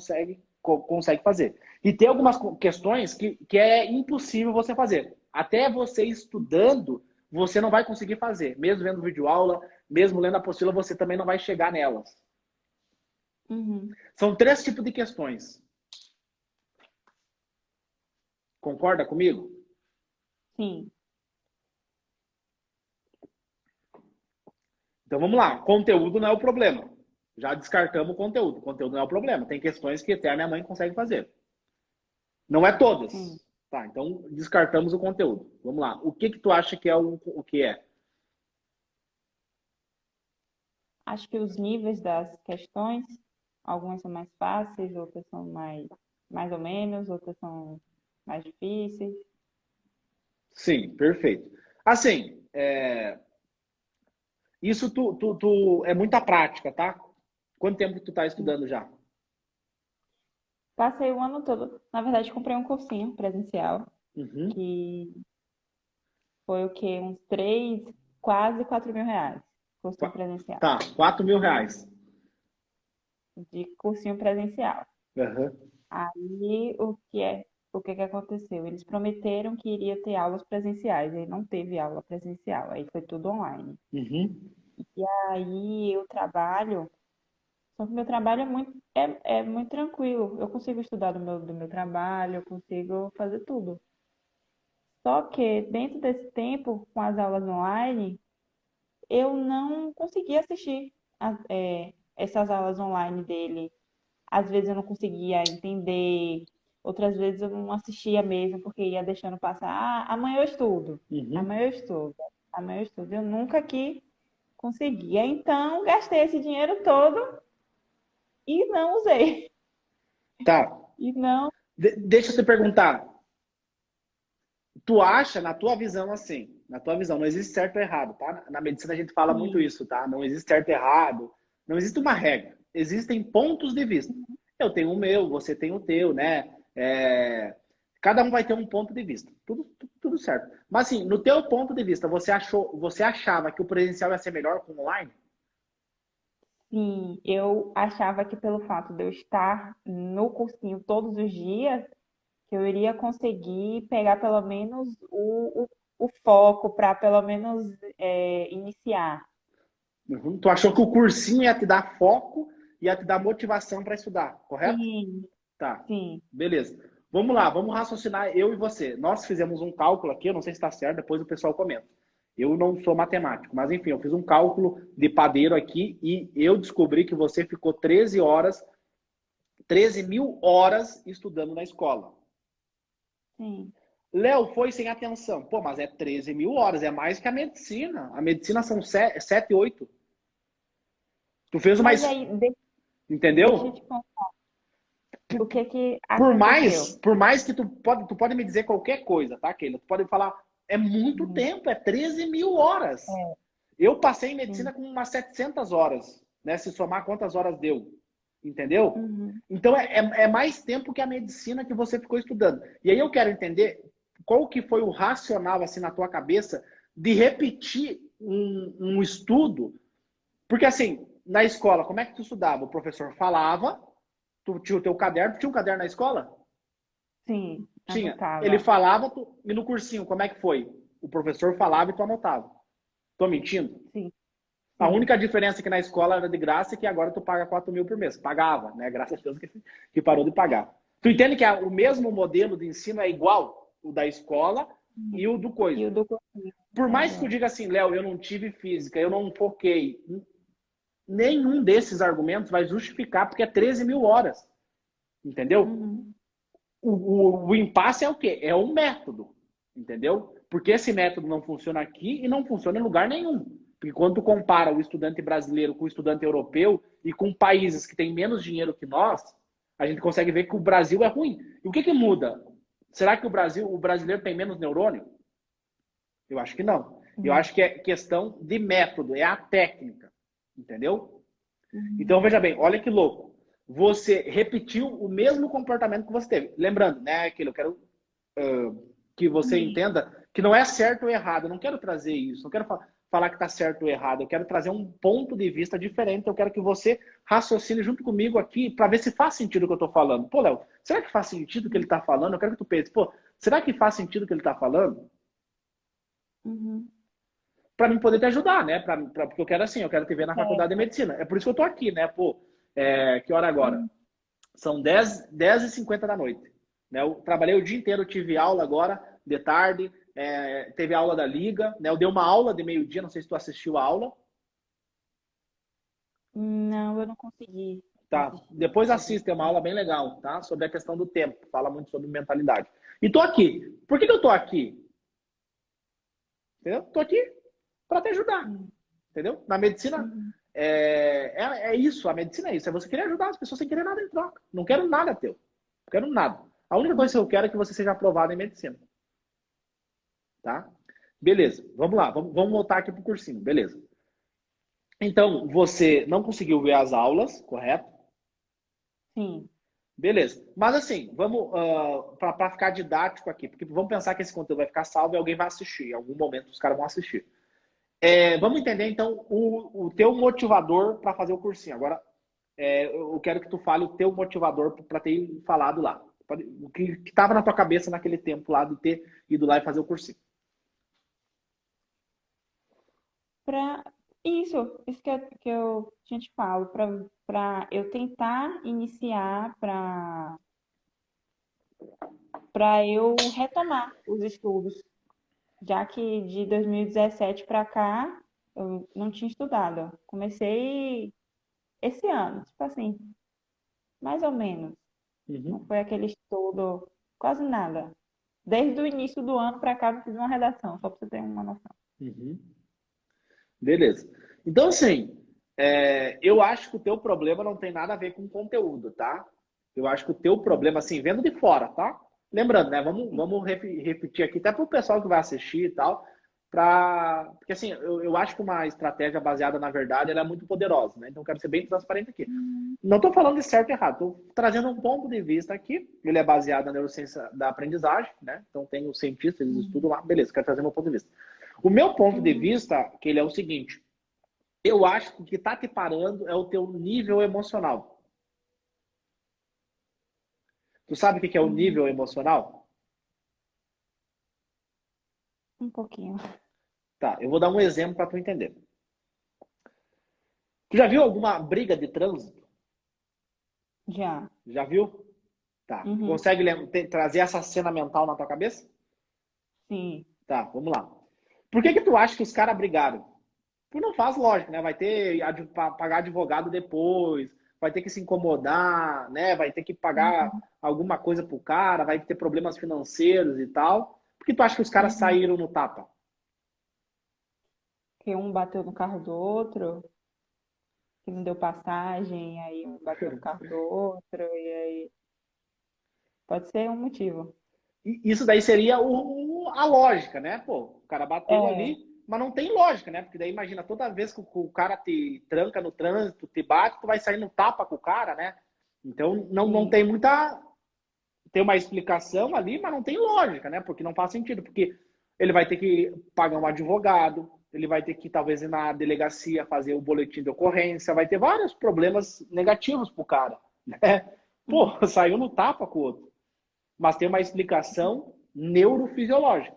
consegue fazer. E tem algumas questões que é impossível você fazer. Até você estudando, você não vai conseguir fazer. Mesmo vendo videoaula, mesmo lendo a apostila, você também não vai chegar nelas. São 3 tipos de questões. Concorda comigo? Sim. Então vamos lá. Conteúdo não é o problema. Já descartamos o conteúdo. O conteúdo não é o problema. Tem questões que até a minha mãe consegue fazer. Não é todas. Tá, então descartamos o conteúdo. Vamos lá. O que tu acha que é o que é? Acho que os níveis das questões, algumas são mais fáceis, outras são mais ou menos, outras são mais difíceis. Sim, perfeito. Assim, isso tu é muita prática, tá? Quanto tempo tu tá estudando já? Passei o ano todo. Na verdade, comprei um cursinho presencial, Uhum. que foi o quê? Uns 3, quase 4 mil reais. Cursinho presencial. Tá, 4 mil reais. De cursinho presencial. Uhum. Aí, o que aconteceu? Eles prometeram que iria ter aulas presenciais, e não teve aula presencial, aí foi tudo online. Uhum. E aí eu trabalho, só que meu trabalho é muito tranquilo. Eu consigo estudar do meu trabalho, eu consigo fazer tudo. Só que dentro desse tempo, com as aulas online, eu não consegui assistir essas aulas online dele. Às vezes eu não conseguia entender, outras vezes eu não assistia mesmo, porque ia deixando passar. Ah, amanhã eu estudo, Uhum. amanhã eu estudo, amanhã eu estudo. Eu nunca que conseguia. Então, gastei esse dinheiro todo e não usei. Tá. E não. Deixa eu te perguntar. Tu acha, na tua visão, assim, na tua visão, não existe certo ou errado, tá? Na medicina a gente fala muito Sim, isso, tá? Não existe certo ou errado, não existe uma regra. Existem pontos de vista. Eu tenho o meu, você tem o teu, né? Cada um vai ter um ponto de vista. Tudo certo. Mas assim, no teu ponto de vista, você achava que o presencial ia ser melhor com o online? sim, eu achava que pelo fato de eu estar no cursinho todos os dias, que eu iria conseguir pegar pelo menos o foco para pelo menos iniciar. Uhum. Tu achou que o cursinho ia te dar foco, ia te dar motivação para estudar, correto? Sim, Tá, sim. beleza. Vamos lá, vamos raciocinar eu e você. Nós fizemos um cálculo aqui, eu não sei se está certo, depois o pessoal comenta. Eu não sou matemático, mas enfim, eu fiz um cálculo de padeiro aqui e eu descobri que você ficou 13 horas, 13 mil horas estudando na escola. Sim. Léo foi sem atenção. Pô, mas é 13 mil horas, é mais que a medicina. A medicina são 7, 8. Tu fez uma. Mas aí, deixa eu te Entendeu? contar. O que que Por aconteceu? mais, por mais que tu pode me dizer qualquer coisa, tá, Keila? Tu pode falar, é muito Uhum. tempo, é 13 mil horas. Eu passei em Sim. medicina com umas 700 horas, né? Se somar quantas horas deu. Entendeu? Uhum. Então é mais tempo que a medicina que você ficou estudando. E aí eu quero entender qual que foi o racional, assim, na tua cabeça de repetir um estudo. Porque, assim, na escola, como é que tu estudava? O professor falava, tu tinha o teu caderno, tu tinha um caderno na escola? Sim, Tinha. Ele anotava. falava, e no cursinho, como é que foi? O professor falava e tu anotava. Tô mentindo? Sim, A sim. única diferença é que na escola era de graça e que agora tu paga 4 mil por mês. Pagava, né? Graças a Deus que parou de pagar. Tu entende que o mesmo modelo de ensino é igual? O da escola e o do E coisa. o do cursinho Por é mais que tu igual. diga assim, Léo, eu não tive física, eu não foquei. Nenhum desses argumentos vai justificar porque é 13 mil horas. Entendeu? Uhum. O impasse é o quê? É o método. Entendeu? Porque esse método não funciona aqui e não funciona em lugar nenhum. Porque quando tu compara o estudante brasileiro com o estudante europeu e com países que têm menos dinheiro que nós, a gente consegue ver que o Brasil é ruim. E o que que muda? Será que o brasileiro tem menos neurônio? Eu acho que não. Eu acho que é questão de método, é a técnica. Entendeu? Então, veja bem, olha que louco. Você repetiu o mesmo comportamento que você teve. Lembrando, né, aquilo, eu quero que você entenda que não é certo ou errado. Eu não quero trazer isso, não quero falar que está certo ou errado. Eu quero trazer um ponto de vista diferente. Eu quero que você raciocine junto comigo aqui para ver se faz sentido o que eu estou falando. Pô, Léo, será que faz sentido o que ele está falando? Eu quero que tu pense, pô, será que faz sentido o que ele está falando? Para mim poder te ajudar, né? Porque eu quero assim, eu quero te ver na faculdade de medicina. É por isso que eu tô aqui, né? Pô, que hora agora? São 10h50 da noite. Né? Eu trabalhei o dia inteiro, tive aula agora, de tarde, teve aula da Liga, né? Eu dei uma aula de meio-dia, não sei se tu assistiu a aula. Não, eu não consegui Tá, assistir. depois assista, é uma aula bem legal, tá? Sobre a questão do tempo, fala muito sobre mentalidade. E tô aqui. Por que eu tô aqui? Entendeu? Tô aqui para te ajudar. Entendeu? Na medicina é isso, a medicina é isso. É você querer ajudar as pessoas sem querer nada em troca. Não quero nada teu. Não quero nada. A única coisa que eu quero é que você seja aprovado em medicina. Tá? Beleza, vamos lá. Vamos voltar aqui pro cursinho. Beleza. Então, você não conseguiu ver as aulas, correto? Sim. Beleza. Mas assim, vamos para ficar didático aqui, porque vamos pensar que esse conteúdo vai ficar salvo e alguém vai assistir. Em algum momento os caras vão assistir. Vamos entender então o teu motivador para fazer o cursinho. Agora, eu quero que tu fale o teu motivador para ter falado lá. O que estava na tua cabeça naquele tempo lá de ter ido lá e fazer o cursinho. Para isso que eu te falo, para eu tentar iniciar, para eu retomar os estudos, já que de 2017 para cá eu não tinha estudado. Comecei esse ano, tipo assim, mais ou menos. Não foi aquele estudo, quase nada. Desde o início do ano para cá eu fiz uma redação, só para você ter uma noção. Beleza. Então, assim, eu acho que o teu problema não tem nada a ver com conteúdo, tá? Eu acho que o teu problema, assim, vendo de fora, tá? Lembrando, né? Vamos repetir aqui, até para o pessoal que vai assistir e tal, porque, assim, eu acho que uma estratégia baseada na verdade ela é muito poderosa, né? Então, eu quero ser bem transparente aqui. Não estou falando de certo e errado, estou trazendo um ponto de vista aqui. Ele é baseado na neurociência da aprendizagem, né? Então, tem os cientistas, eles estudam lá. Beleza, quero trazer meu ponto de vista. O meu ponto de vista, que ele é o seguinte: eu acho que o que está te parando é o teu nível emocional. Tu sabe o que é o nível emocional? Um pouquinho. Tá, eu vou dar um exemplo para tu entender. Tu já viu alguma briga de trânsito? Já. Já viu? Tá. Consegue trazer essa cena mental na tua cabeça? Sim. Tá, vamos lá. Por que tu acha que os caras brigaram? Porque não faz lógica, né? Vai ter pagar advogado depois, vai ter que se incomodar, né? Vai ter que pagar alguma coisa pro cara, vai ter problemas financeiros e tal. Por que tu acha que os caras saíram no tapa? Que um bateu no carro do outro, que não deu passagem, aí um bateu no carro do outro, e aí. Pode ser um motivo. Isso daí seria a lógica, né? Pô, o cara bateu ali, mas não tem lógica, né? Porque daí imagina, toda vez que o cara te tranca no trânsito, te bate, tu vai sair no tapa com o cara, né? Então não tem muita. Tem uma explicação ali, mas não tem lógica, né? Porque não faz sentido. Porque ele vai ter que pagar um advogado, ele vai ter que talvez ir na delegacia fazer o boletim de ocorrência, vai ter vários problemas negativos pro cara, né? Pô, saiu no tapa com o outro. Mas tem uma explicação neurofisiológica.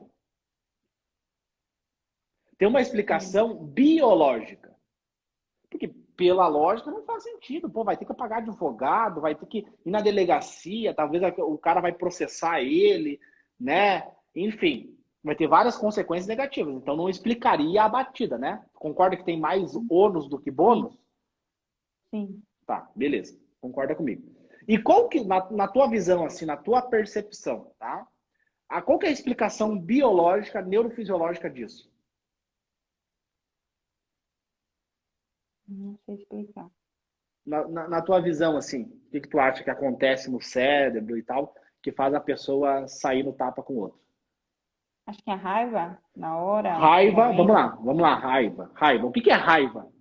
Tem uma explicação biológica. Porque, pela lógica, não faz sentido. Pô, vai ter que pagar advogado, vai ter que ir na delegacia, talvez o cara vai processar ele, né? Enfim, vai ter várias consequências negativas. Então, não explicaria a batida, né? Concorda que tem mais ônus do que bônus? Sim. Tá, beleza. Concorda comigo. E qual que, na tua visão, assim, na tua percepção, tá? Qual que é a explicação biológica, neurofisiológica disso? Não sei explicar. Na tua visão, assim, o que tu acha que acontece no cérebro e tal, que faz a pessoa sair no tapa com o outro? Acho que a raiva, na hora, no Raiva, momento, vamos lá, raiva. Raiva. O que é raiva?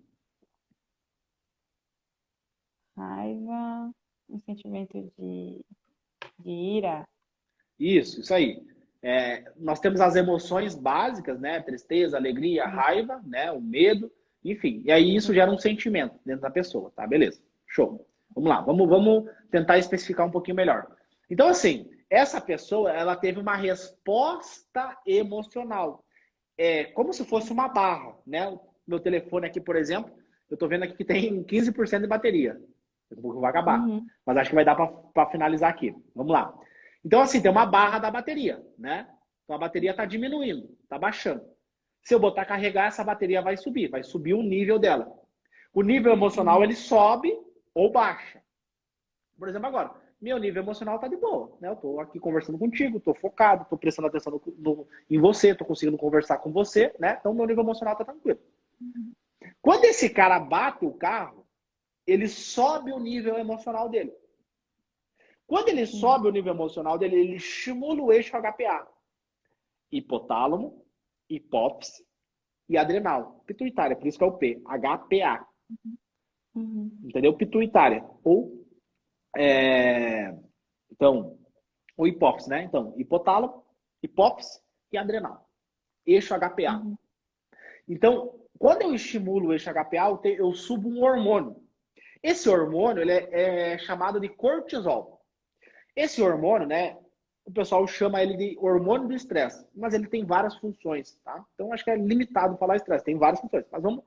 raiva, um sentimento de ira. Isso aí. Nós temos as emoções básicas, né? Tristeza, alegria, raiva, né? O medo, enfim. E aí isso gera um sentimento dentro da pessoa, tá? Beleza. Show. Vamos lá, vamos tentar especificar um pouquinho melhor. Então, assim, essa pessoa, ela teve uma resposta emocional. É como se fosse uma barra, né? O meu telefone aqui, por exemplo, eu tô vendo aqui que tem 15% de bateria. Daqui a pouco vai acabar. Uhum, Mas acho que vai dar para finalizar aqui. Vamos lá. Então, assim, tem uma barra da bateria, né? Então a bateria está diminuindo, está baixando. Se eu botar carregar, essa bateria vai subir o nível dela. O nível emocional, uhum, ele sobe ou baixa. Por exemplo, agora, meu nível emocional está de boa, né? Eu estou aqui conversando contigo, estou focado, estou prestando atenção em você, estou conseguindo conversar com você, né? Então, meu nível emocional está tranquilo. Quando esse cara bate o carro, ele sobe o nível emocional dele. Quando ele sim. sobe o nível emocional dele, ele estimula o eixo HPA. Hipotálamo, hipófise e adrenal. Pituitária, por isso que é o P. HPA. Uhum, Entendeu? Pituitária. Então, o hipófise, né? Então, hipotálamo, hipófise e adrenal. Eixo HPA. uhum, Então, quando eu estimulo o eixo HPA, eu subo um hormônio. Esse hormônio ele é chamado de cortisol. Esse hormônio, né? O pessoal chama ele de hormônio do estresse, mas ele tem várias funções, tá? Então acho que é limitado falar estresse, tem várias funções, mas vamos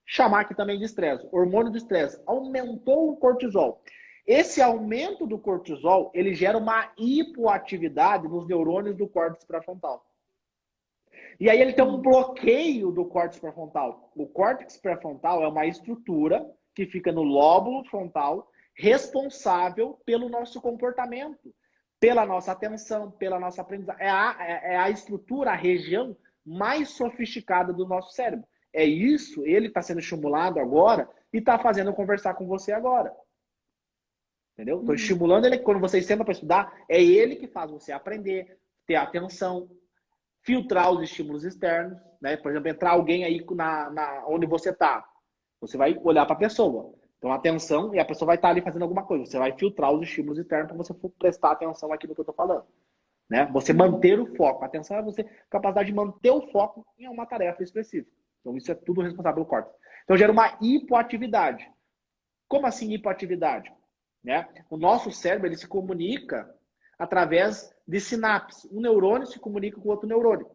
chamar aqui também de estresse. Hormônio do estresse aumentou o cortisol. Esse aumento do cortisol, ele gera uma hipoatividade nos neurônios do córtex pré-frontal. E aí ele tem um sim. bloqueio do córtex pré-frontal. O córtex pré-frontal é uma estrutura que fica no lóbulo frontal, responsável pelo nosso comportamento, pela nossa atenção, pela nossa aprendizagem. É a estrutura, a região mais sofisticada do nosso cérebro. É isso, ele está sendo estimulado agora e está fazendo eu conversar com você agora. Entendeu? Estou Uhum, estimulando ele, quando você senta para estudar, é ele que faz você aprender, ter atenção, filtrar os estímulos externos, né? Por exemplo, entrar alguém aí onde você está. Você vai olhar para a pessoa. Então, atenção, e a pessoa vai estar ali fazendo alguma coisa. Você vai filtrar os estímulos externos para você prestar atenção aqui no que eu estou falando. Né? Você uhum, manter o foco. A atenção é você capacidade de manter o foco em uma tarefa específica. Então, isso é tudo responsável pelo córtex. Então, gera uma hipoatividade. Como assim hipoatividade? Né? O nosso cérebro ele se comunica através de sinapse. Um neurônio se comunica com o outro neurônio.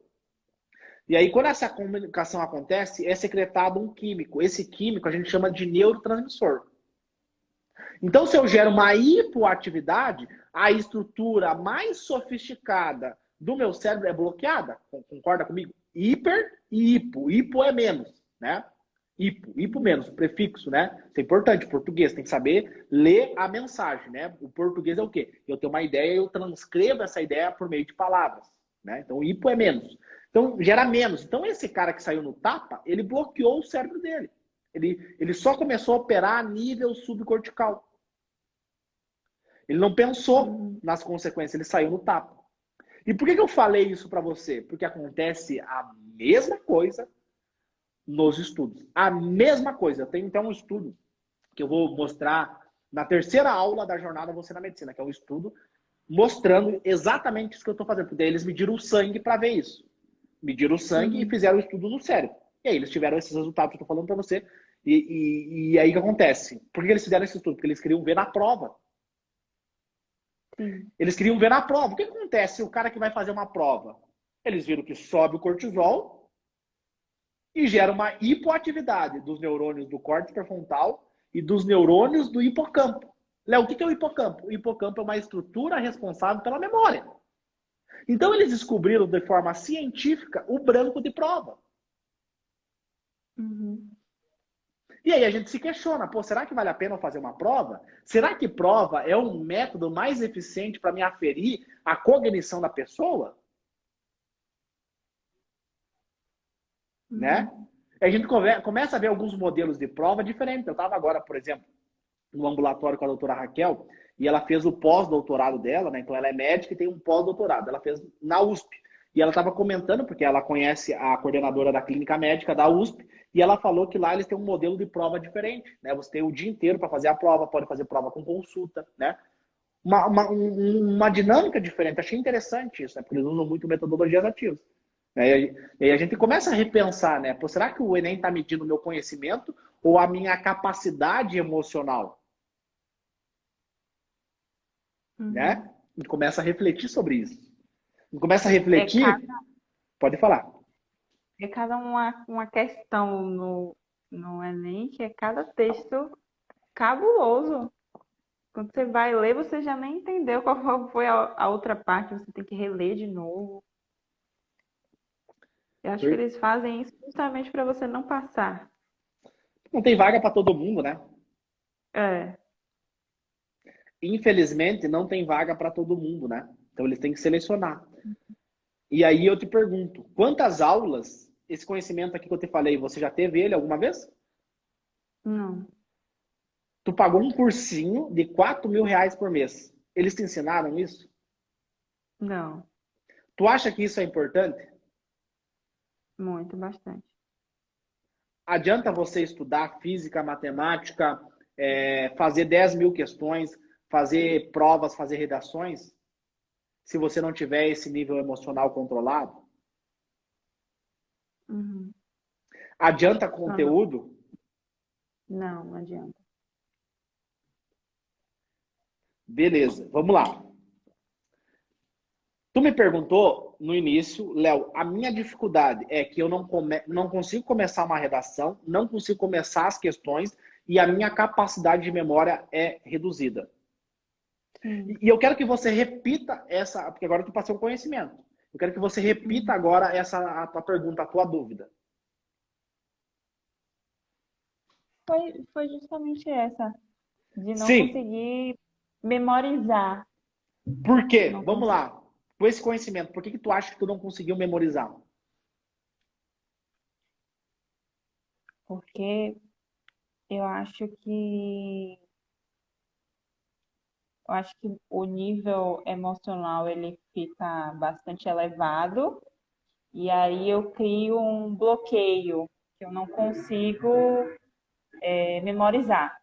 E aí, quando essa comunicação acontece, é secretado um químico. Esse químico a gente chama de neurotransmissor. Então, se eu gero uma hipoatividade, a estrutura mais sofisticada do meu cérebro é bloqueada. Concorda comigo? Hiper e hipo. Hipo é menos, né? Hipo menos, prefixo, né? Isso é importante, português, tem que saber ler a mensagem, né? O português é o quê? Eu tenho uma ideia e eu transcrevo essa ideia por meio de palavras, né? Então, hipo é menos. Então, gera menos. Então, esse cara que saiu no tapa, ele bloqueou o cérebro dele. Ele só começou a operar a nível subcortical. Ele não pensou uhum, nas consequências, ele saiu no tapa. E por que eu falei isso para você? Porque acontece a mesma coisa nos estudos. A mesma coisa. Eu tenho então um estudo que eu vou mostrar na terceira aula da jornada Você na Medicina, que é um estudo mostrando exatamente isso que eu estou fazendo. Porque daí eles mediram o sangue para ver isso. Mediram o sangue e uhum, fizeram o estudo no cérebro. E aí eles tiveram esses resultados que eu estou falando para você. E aí o que acontece? Por que eles fizeram esse estudo? Porque eles queriam ver na prova. sim. Eles queriam ver na prova. O que acontece se o cara que vai fazer uma prova? Eles viram que sobe o cortisol e gera uma hipoatividade dos neurônios do córtex pré-frontal e dos neurônios do hipocampo. Léo, o que é o hipocampo? O hipocampo é uma estrutura responsável pela memória. Então eles descobriram de forma científica o branco de prova. Uhum, E aí a gente se questiona, pô, será que vale a pena eu fazer uma prova? Será que prova é um método mais eficiente para me aferir a cognição da pessoa? né? Uhum. A gente começa a ver alguns modelos de prova diferentes. Eu estava agora, por exemplo, no ambulatório com a doutora Raquel, e ela fez o pós-doutorado dela, né? Então ela é médica e tem um pós-doutorado. Ela fez na USP. E ela estava comentando, porque ela conhece a coordenadora da clínica médica da USP, e ela falou que lá eles têm um modelo de prova diferente, né? Você tem o dia inteiro para fazer a prova, pode fazer prova com consulta, né? Uma dinâmica diferente. Achei interessante isso, né? Porque eles usam muito metodologias ativas. Né? E aí a gente começa a repensar, né? Pô, será que o Enem está medindo o meu conhecimento ou a minha capacidade emocional? Né? Uhum. A gente começa a refletir sobre isso. A gente começa a É cada, refletir, pode falar. é cada uma questão no Enem, que é cada texto cabuloso. Quando você vai ler, você já nem entendeu qual foi a outra parte, você tem que reler de novo. Eu acho que eles fazem isso justamente para você não passar. Não tem vaga para todo mundo, né? É. Infelizmente, não tem vaga para todo mundo, né? Então eles têm que selecionar. E aí eu te pergunto, quantas aulas, esse conhecimento aqui que eu te falei, você já teve ele alguma vez? Não, Tu pagou um cursinho de R$ 4.000 por mês. Eles te ensinaram isso? não. Tu acha que isso é importante? Muito, bastante. Adianta você estudar física, matemática, fazer 10.000 questões, fazer provas, fazer redações, se você não tiver esse nível emocional controlado? Uhum. Adianta Não, não, conteúdo? não adianta. Beleza, vamos lá. Tu me perguntou no início, Léo, a minha dificuldade é que eu não consigo começar uma redação, não consigo começar as questões e a minha capacidade de memória é reduzida. Sim. E eu quero que você repita essa, porque agora tu passou um conhecimento. Eu quero que você repita Uhum. agora a tua pergunta, a tua dúvida. Foi justamente essa, de não Sim, conseguir memorizar. por quê? Não Vamos consegui, lá. Com esse conhecimento, por que tu acha que tu não conseguiu memorizar? porque eu acho que eu acho que o nível emocional ele fica bastante elevado e aí eu crio um bloqueio que eu não consigo memorizar.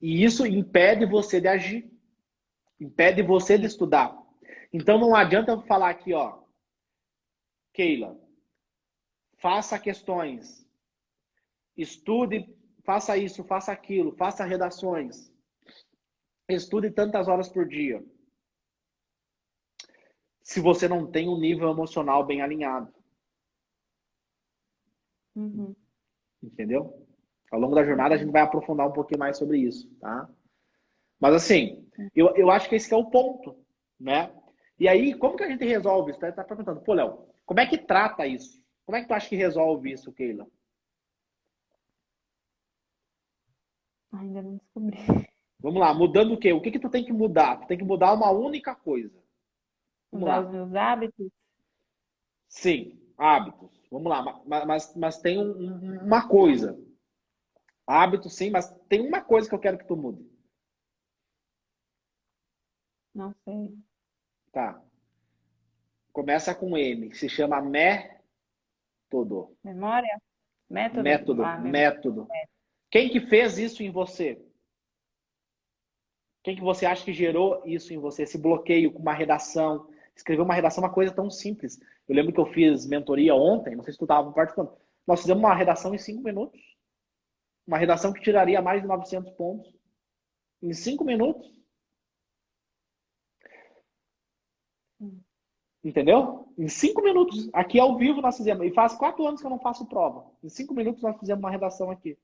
E isso impede você de agir, impede você de Sim. estudar. Então não adianta eu falar aqui, ó, Keila, faça questões, estude, faça isso, faça aquilo, faça redações, estude tantas horas por dia. Se você não tem um nível emocional bem alinhado, Uhum. entendeu? Ao longo da jornada a gente vai aprofundar um pouquinho mais sobre isso, tá? Mas assim, eu acho que esse que é o ponto, né? E aí, como que a gente resolve isso? Tá perguntando, pô, Léo, como é que trata isso? Como é que tu acha que resolve isso, Keila? Ainda não descobri. Vamos lá, mudando o quê? O que que tu tem que mudar? Tu tem que mudar uma única coisa. Vamos Mudar os lá. meus hábitos? Sim, hábitos. Vamos lá, mas tem uma coisa. Hábitos, sim, mas tem uma coisa que eu quero que tu mude. Não sei. Tá. Começa com M. Se chama método. Memória? Método? Método. Ah, memória. Método. Quem que fez isso em você? Quem que você acha que gerou isso em você? Esse bloqueio com uma redação. Escrever uma redação é uma coisa tão simples. Eu lembro que eu fiz mentoria ontem, não sei se tu estava participando. Nós fizemos uma redação em 5 minutos. Uma redação que tiraria mais de 900 pontos. Em 5 minutos. Entendeu? Em 5 minutos. Aqui ao vivo nós fizemos. E faz 4 anos que eu não faço prova. Em 5 minutos nós fizemos uma redação aqui.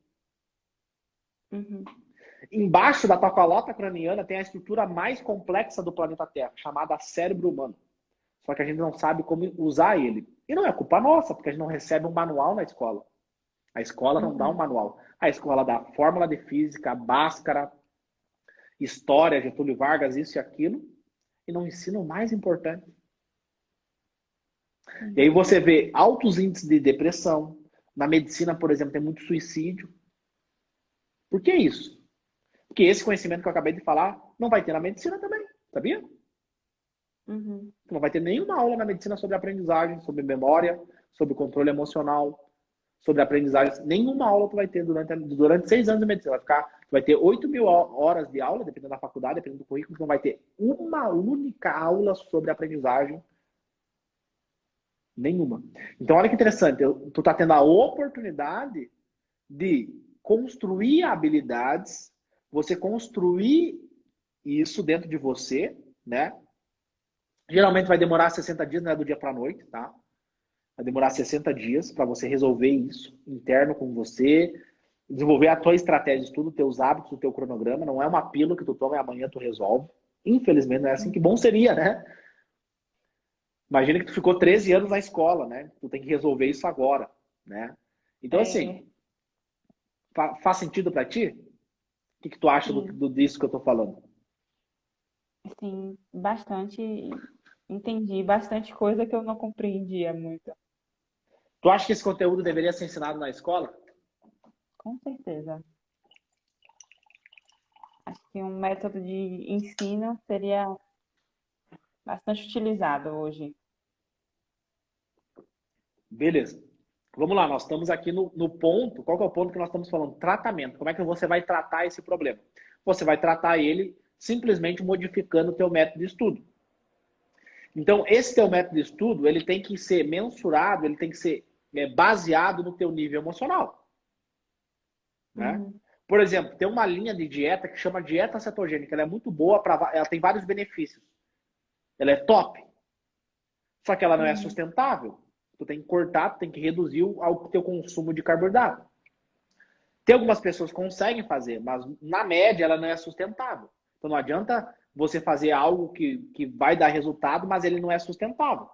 Uhum. Embaixo da tua calota craniana tem a estrutura mais complexa do planeta Terra, chamada cérebro humano. Só que a gente não sabe como usar ele. E não é culpa nossa, porque a gente não recebe um manual na escola. A escola não dá um Uhum. manual. A escola dá fórmula de física, Bhaskara, história, Getúlio Vargas, isso e aquilo. E não ensina o mais importante. E aí você vê altos índices de depressão. Na medicina, por exemplo, tem muito suicídio. Por que isso? Porque esse conhecimento que eu acabei de falar não vai ter na medicina também, sabia? Uhum. Não vai ter nenhuma aula na medicina sobre aprendizagem, sobre memória, sobre controle emocional, sobre aprendizagem. Nenhuma aula tu vai ter durante 6 anos de medicina. Tu vai ter 8.000 horas de aula, dependendo da faculdade, dependendo do currículo, tu não vai ter uma única aula sobre aprendizagem. Nenhuma. Então, olha que interessante. Tu tá tendo a oportunidade de construir habilidades, você construir isso dentro de você, né? Geralmente vai demorar 60 dias, não é do dia para a noite, tá? Vai demorar 60 dias para você resolver isso interno com você, desenvolver a tua estratégia de estudo, teus hábitos, o teu cronograma. Não é uma pílula que tu toma e amanhã tu resolve. Infelizmente não é assim. Que bom seria, né? Imagina que tu ficou 13 anos na escola, né? Tu tem que resolver isso agora, né? Então, assim, faz sentido para ti? O que tu acha disso que eu tô falando? Sim, bastante. Entendi bastante coisa que eu não compreendia muito. Tu acha que esse conteúdo deveria ser ensinado na escola? Com certeza. Acho que um método de ensino seria bastante utilizado hoje. Beleza. Vamos lá, nós estamos aqui no ponto. Qual que é o ponto que nós estamos falando? Tratamento. Como é que você vai tratar esse problema? Você vai tratar ele simplesmente modificando o teu método de estudo. Então, esse teu método de estudo, ele tem que ser mensurado, ele tem que ser baseado no teu nível emocional. Né? Uhum. Por exemplo, tem uma linha de dieta que chama dieta cetogênica. Ela é muito boa, ela tem vários benefícios. Ela é top. Só que ela não é sustentável. Tu tem que cortar, tu tem que reduzir o teu consumo de carboidrato. Tem algumas pessoas que conseguem fazer, mas na média ela não é sustentável. Então não adianta você fazer algo que vai dar resultado, mas ele não é sustentável.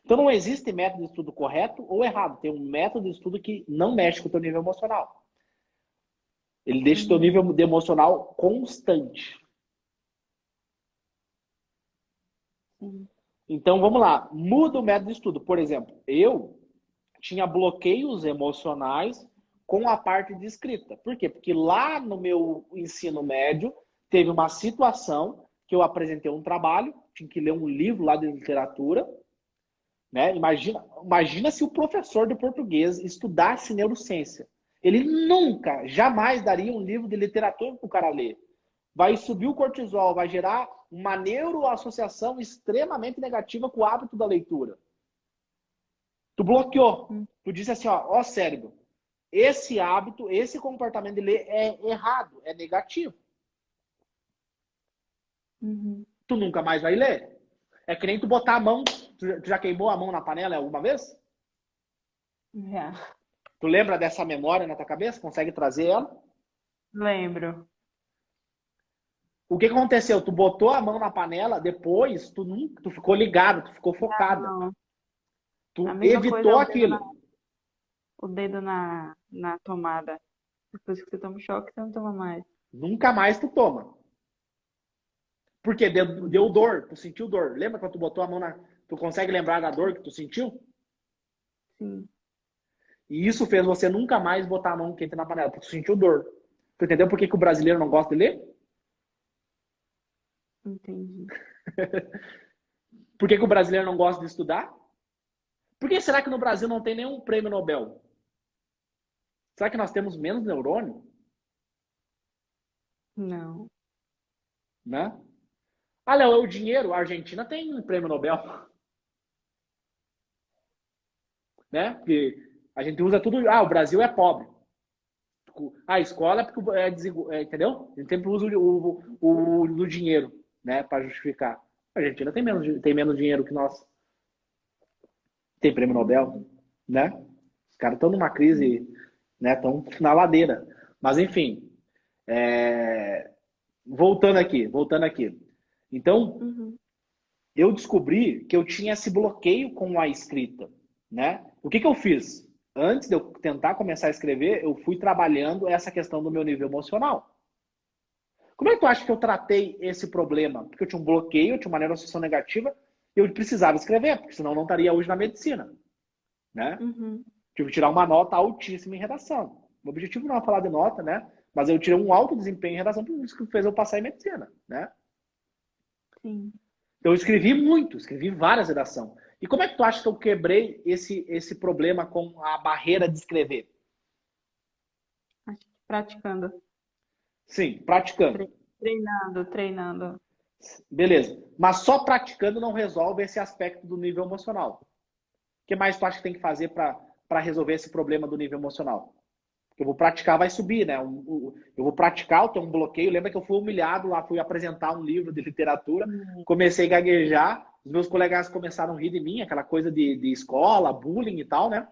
Então não existe método de estudo correto ou errado. Tem um método de estudo que não mexe com o teu nível emocional. Ele deixa o teu nível emocional constante. Então vamos lá, muda o método de estudo. Por exemplo, eu tinha bloqueios emocionais com a parte de escrita. Por quê? Porque lá no meu ensino médio teve uma situação que eu apresentei um trabalho, tinha que ler um livro lá de literatura, né? Imagina se o professor de português estudasse neurociência. Ele nunca, jamais daria um livro de literatura para o cara ler. Vai subir o cortisol, vai gerar uma neuroassociação extremamente negativa com o hábito da leitura. Tu bloqueou. Tu disse assim, ó cérebro, esse hábito, esse comportamento de ler é errado, é negativo. Tu nunca mais vai ler. É que nem tu botar a mão, tu já queimou a mão na panela alguma vez? Já. Tu lembra dessa memória na tua cabeça? Consegue trazer ela? Lembro. O que aconteceu? Tu botou a mão na panela, depois tu ficou ligado, tu ficou focada. Não. Tu A mesma coisa evitou é aquilo. o dedo na tomada. Depois que você toma um choque, você não toma mais. Nunca mais tu toma. Porque deu dor, tu sentiu dor. Lembra quando tu botou a mão na... Tu consegue lembrar da dor que tu sentiu? Sim. E isso fez você nunca mais botar a mão quente na panela, porque tu sentiu dor. Tu entendeu por que o brasileiro não gosta de ler? Entendi. Por que o brasileiro não gosta de estudar? Por que será que no Brasil não tem nenhum prêmio Nobel? Será que nós temos menos neurônio? Não. Né? Ah, Léo, é o dinheiro. A Argentina tem um prêmio Nobel. Né? Porque a gente usa tudo... Ah, o Brasil é pobre. A escola é porque entendeu? A gente sempre usa o dinheiro, né, para justificar. A Argentina tem menos dinheiro que nós. Tem prêmio Nobel, né? Os caras estão numa crise, né? Estão na ladeira. Mas enfim, voltando aqui. Então, eu descobri que eu tinha esse bloqueio com a escrita, né? O que eu fiz? Antes de eu tentar começar a escrever, eu fui trabalhando essa questão do meu nível emocional. Como é que tu acha que eu tratei esse problema? Porque eu tinha um bloqueio, eu tinha uma neuroassociação negativa, Eu precisava escrever, porque senão não estaria hoje na medicina, né? Uhum. Tive que tirar uma nota altíssima em redação. O objetivo não é falar de nota, né? Mas eu tirei um alto desempenho em redação, por isso que fez eu passar em medicina, né? Sim. Então eu escrevi muito, escrevi várias redações. E como é que tu acha que eu quebrei esse problema com a barreira de escrever? Acho que praticando. Sim, praticando. Treinando. Beleza. Mas só praticando não resolve esse aspecto do nível emocional. O que mais tu acha que tem que fazer para resolver esse problema do nível emocional? Porque eu vou praticar, vai subir, né? Eu vou praticar, eu tenho um bloqueio. Lembra que eu fui humilhado lá, fui apresentar um livro de literatura, Sim. comecei a gaguejar, os meus colegas começaram a rir de mim, aquela coisa de escola, bullying e tal, né?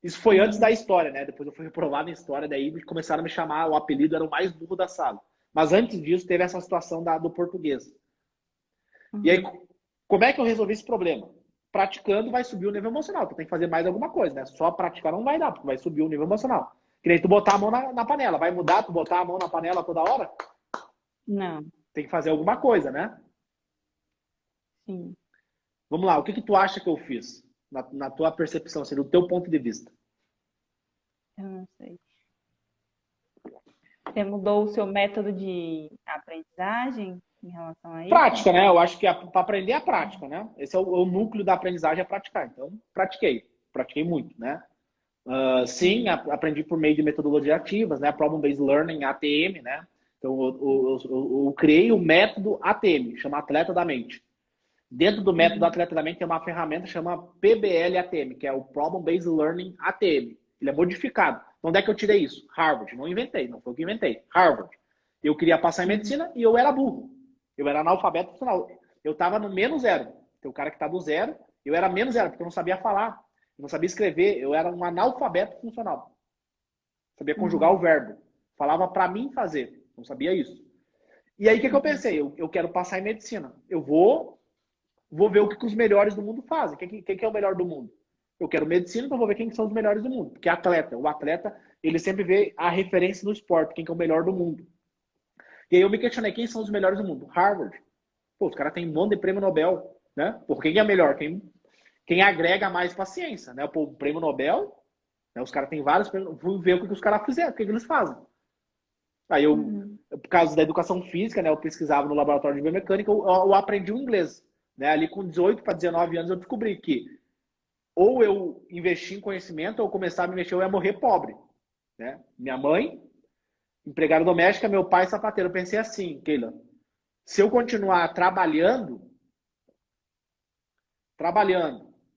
Isso foi antes da Uhum. história, né? Depois eu fui reprovado em história, daí começaram a me chamar, o apelido era o mais burro da sala. Mas antes disso, teve essa situação do português. E aí, Uhum. como é que eu resolvi esse problema? Praticando vai subir o nível emocional. Tu tem que fazer mais alguma coisa, né? Só praticar não vai dar, porque vai subir o nível emocional. Que nem tu botar a mão na panela. Vai mudar tu botar a mão na panela toda hora? Não, Tem que fazer alguma coisa, né? sim. Vamos lá, o que que tu acha que eu fiz? Na tua percepção, assim, do teu ponto de vista. Eu não sei. Você mudou o seu método de aprendizagem em relação a isso? Prática, né? Eu acho que para aprender é a prática, né? Esse é o núcleo da aprendizagem, é praticar. Então, pratiquei muito, né? Sim, Sim. aprendi por meio de metodologias ativas, né? Problem-Based Learning, ATM, né? Então, eu criei o método ATM, chama Atleta da Mente. Dentro do método Uhum. Atleta da Mente tem uma ferramenta que chama PBL-ATM, que é o Problem-Based Learning ATM. Ele é modificado. Então, onde é que eu tirei isso? Harvard. Não inventei, não foi o que inventei. Harvard. Eu queria passar em Uhum. medicina e eu era burro. Eu era analfabeto funcional. Eu estava no menos zero. Tem o cara que está do zero, eu era menos zero, porque eu não sabia falar, eu não sabia escrever, eu era um analfabeto funcional. Sabia conjugar o Uhum. verbo. Falava para mim fazer. Não sabia isso. E aí, o que eu Uhum. pensei? Eu quero passar em medicina. Eu vou ver o que os melhores do mundo fazem. Quem que é o melhor do mundo? Eu quero medicina, então vou ver quem são os melhores do mundo. Porque atleta, o atleta, ele sempre vê a referência no esporte, quem que é o melhor do mundo. E aí eu me questionei, quem são os melhores do mundo? Harvard. Pô, os caras têm um monte de prêmio Nobel, né? Por quem é melhor? Quem agrega mais para a ciência, né? Pô, o prêmio Nobel, né? Os caras têm vários prêmios. Fui ver o que os caras fizeram, o que eles fazem. Aí Uhum. por causa da educação física, né? Eu pesquisava no laboratório de biomecânica, eu aprendi o inglês. Né? Ali com 18 para 19 anos eu descobri que ou eu investi em conhecimento ou começar a me mexer, eu ia morrer pobre. Né? Minha mãe, empregada doméstica, meu pai sapateiro. Eu pensei assim, Keila, se eu continuar trabalhando,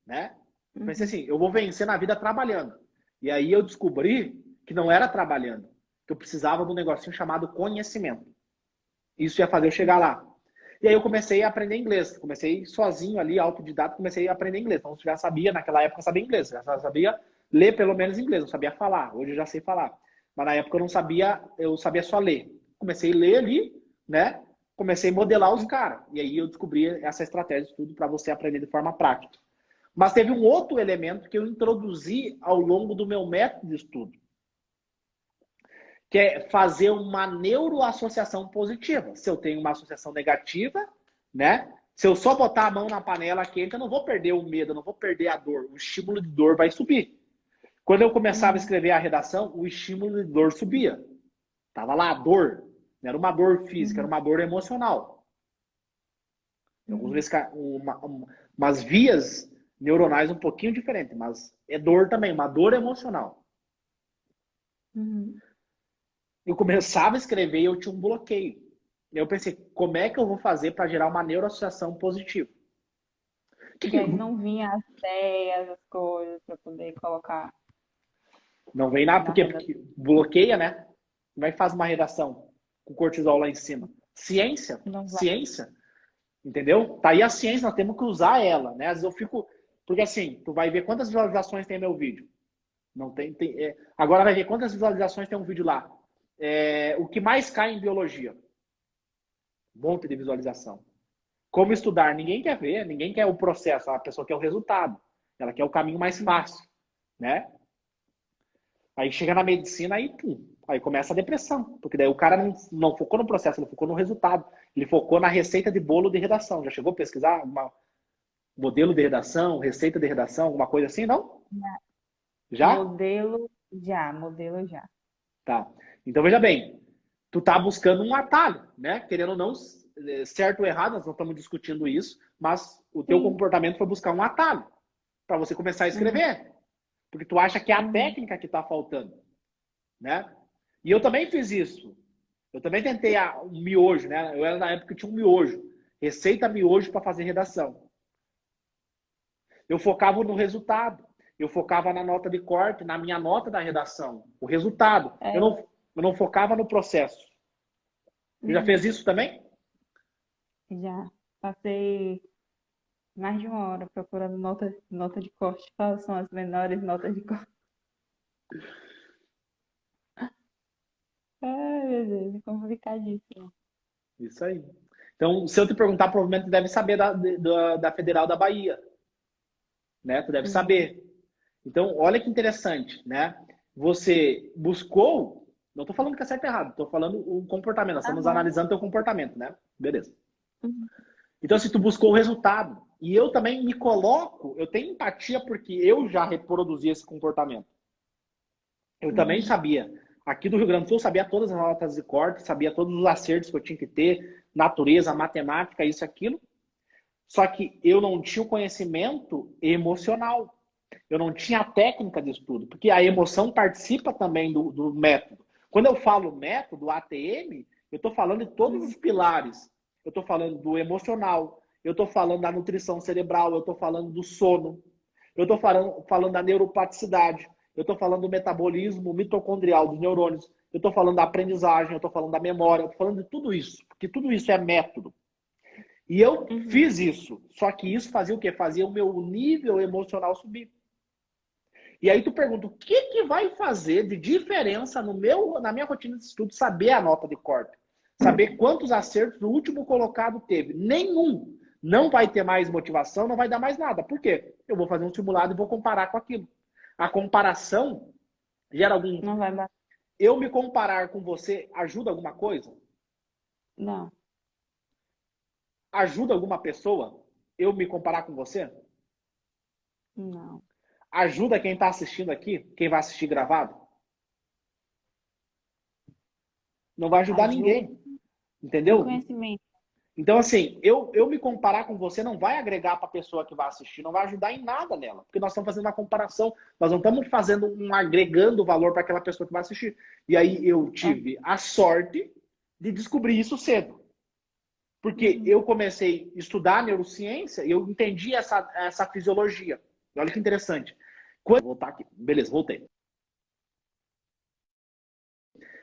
né? Eu pensei Uhum. assim, eu vou vencer na vida trabalhando. E aí eu descobri que não era trabalhando, que eu precisava de um negocinho chamado conhecimento. Isso ia fazer eu chegar lá. E aí eu comecei a aprender inglês. Comecei sozinho ali, autodidata, comecei a aprender inglês. Então eu já sabia, naquela época eu sabia inglês, já sabia ler pelo menos inglês, não sabia falar. Hoje eu já sei falar. Mas na época eu não sabia, eu sabia só ler. Comecei a ler ali, né? Comecei a modelar os caras. E aí eu descobri essa estratégia de tudo para você aprender de forma prática. Mas teve um outro elemento que eu introduzi ao longo do meu método de estudo, que é fazer uma neuroassociação positiva. Se eu tenho uma associação negativa, né? Se eu só botar a mão na panela quente, eu não vou perder o medo, eu não vou perder a dor. O estímulo de dor vai subir. Quando eu começava a Uhum. escrever a redação, o estímulo de dor subia. Tava lá a dor. Não era uma dor física, era Uhum. uma dor emocional. Tem algumas Uhum. vezes umas vias neuronais um pouquinho diferentes, mas é dor também, uma dor emocional. Uhum. Eu começava a escrever e eu tinha um bloqueio. Eu pensei, como é que eu vou fazer para gerar uma neuroassociação positiva? E aí não vinha as ideias, as coisas para poder colocar Não vem nada, na por quê? redação. Porque bloqueia, né? Como é que faz uma redação com cortisol lá em cima? Ciência, Não vai. ciência, entendeu? Tá aí a ciência, nós temos que usar ela, né? Às vezes eu fico, porque assim, tu vai ver quantas visualizações tem meu vídeo. Não agora vai ver quantas visualizações tem um vídeo lá. O que mais cai em biologia? Um monte de visualização. Como estudar? Ninguém quer ver, ninguém quer o processo, a pessoa quer o resultado. Ela quer o caminho mais fácil, né? Aí chega na medicina, aí pum, Aí começa a depressão, porque daí o cara não focou no processo, ele focou no resultado. Ele focou na receita de bolo de redação. Já chegou a pesquisar modelo de redação, receita de redação, alguma coisa assim, não? Já? Modelo já. Tá. Então veja bem, tu tá buscando um atalho, né? Querendo ou não, certo ou errado, nós não estamos discutindo isso, mas o teu Sim. comportamento foi buscar um atalho para você começar a escrever. Porque tu acha que é a técnica que tá faltando, né? E eu também fiz isso. Eu também tentei um miojo, né? Eu era na época que tinha um miojo. Receita miojo para fazer redação. Eu focava no resultado. Eu focava na nota de corte, na minha nota da redação. O resultado. É, Eu não focava no processo. Você já fez isso também? já passei mais de uma hora procurando nota de corte. Quais são as menores notas de corte? Ai, meu Deus, é complicadíssimo. Isso aí. Então, se eu te perguntar, provavelmente tu deve saber da Federal da Bahia. Né? Tu deve saber. Então, olha que interessante, né? Você buscou, não estou falando que é certo ou errado, estou falando o comportamento, nós estamos Aham. analisando teu comportamento, né? Beleza. Uhum. Então, se tu buscou o resultado, e eu também me coloco, eu tenho empatia porque eu já reproduzi esse comportamento. Eu também sabia. Aqui do Rio Grande do Sul, sabia todas as notas de corte, sabia todos os acertos que eu tinha que ter, natureza, matemática, isso, aquilo. Só que eu não tinha o conhecimento emocional. Eu não tinha a técnica de estudo, porque a emoção participa também do método. Quando eu falo método, ATM, eu estou falando de todos os pilares. Eu estou falando do emocional, eu estou falando da nutrição cerebral, eu estou falando do sono, eu estou falando da neuropaticidade, eu estou falando do metabolismo mitocondrial dos neurônios, eu estou falando da aprendizagem, eu estou falando da memória, eu estou falando de tudo isso, porque tudo isso é método. E eu fiz isso, só que isso fazia o quê? Fazia o meu nível emocional subir. E aí tu pergunta, o que que vai fazer de diferença na minha rotina de estudo saber a nota de corte? Saber quantos acertos o último colocado teve? Nenhum. Não vai ter mais motivação, não vai dar mais nada. Por quê? Eu vou fazer um simulado e vou comparar com aquilo. A comparação gera algum... Não vai bater. Eu me comparar com você ajuda alguma coisa? Não, Ajuda alguma pessoa eu me comparar com você? não. Ajuda quem está assistindo aqui? Quem vai assistir gravado? Não vai ajudar Ajuda ninguém. no Entendeu? conhecimento. Então, assim, eu me comparar com você não vai agregar para a pessoa que vai assistir, não vai ajudar em nada nela. Porque nós estamos fazendo uma comparação, nós não estamos fazendo agregando valor para aquela pessoa que vai assistir. E aí eu tive a sorte de descobrir isso cedo. Porque eu comecei a estudar neurociência e eu entendi essa fisiologia. E olha que interessante. Vou voltar aqui. Beleza, voltei.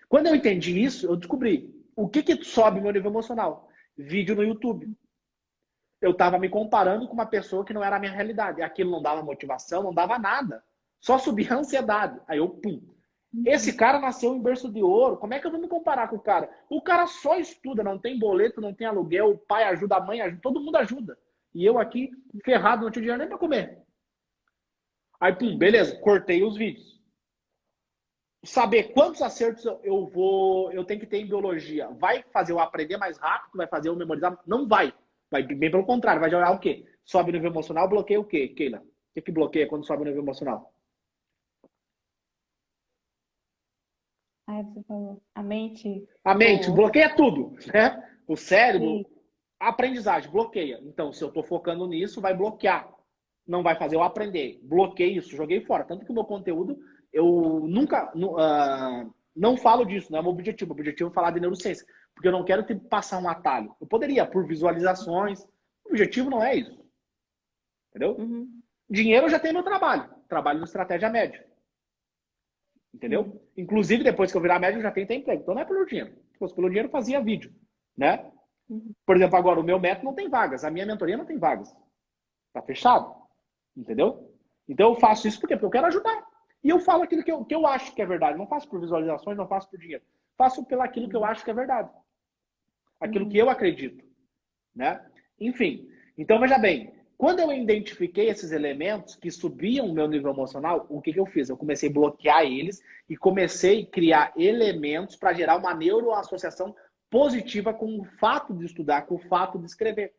Quando eu entendi isso, eu descobri o que sobe meu nível emocional. Vídeo no YouTube. Eu estava me comparando com uma pessoa que não era a minha realidade. Aquilo não dava motivação, não dava nada. Só subia a ansiedade. Aí eu, pum. Esse cara nasceu em berço de ouro. Como é que eu vou me comparar com o cara? O cara só estuda, não tem boleto, não tem aluguel, o pai ajuda, a mãe ajuda, todo mundo ajuda. E eu aqui, ferrado, não tinha dinheiro nem para comer. Aí, pum, beleza, cortei os vídeos. Saber quantos acertos eu tenho que ter em biologia vai fazer eu aprender mais rápido, vai fazer eu memorizar? Não vai. Vai bem pelo contrário, vai gerar o quê? Sobe o nível emocional, bloqueia o quê, Keila? O que bloqueia quando sobe o nível emocional? Aí você falou, a mente. A mente Pô, bloqueia tudo, né? O cérebro, sim. a aprendizagem bloqueia. Então, se eu estou focando nisso, vai bloquear. Não vai fazer eu aprender. Bloqueei isso, joguei fora. Tanto que o meu conteúdo, eu nunca não falo disso, não é meu objetivo. O objetivo é falar de neurociência. Porque eu não quero passar um atalho. Eu poderia, por visualizações. O objetivo não é isso. Entendeu? Uhum. Dinheiro eu já tenho no trabalho. Trabalho no estratégia média. Entendeu? Inclusive, depois que eu virar médico, eu já tenho emprego. Então não é pelo dinheiro. Se fosse pelo dinheiro, eu fazia vídeo. Né? Por exemplo, agora, o meu método não tem vagas. A minha mentoria não tem vagas. Tá fechado. Entendeu? Então eu faço isso porque eu quero ajudar. E eu falo aquilo que eu acho que é verdade. Não faço por visualizações, não faço por dinheiro. Faço pelo aquilo que eu acho que é verdade. Aquilo que eu acredito. Né? Enfim. Então, veja bem. Quando eu identifiquei esses elementos que subiam o meu nível emocional, o que que eu fiz? Eu comecei a bloquear eles e comecei a criar elementos para gerar uma neuroassociação positiva com o fato de estudar, com o fato de escrever.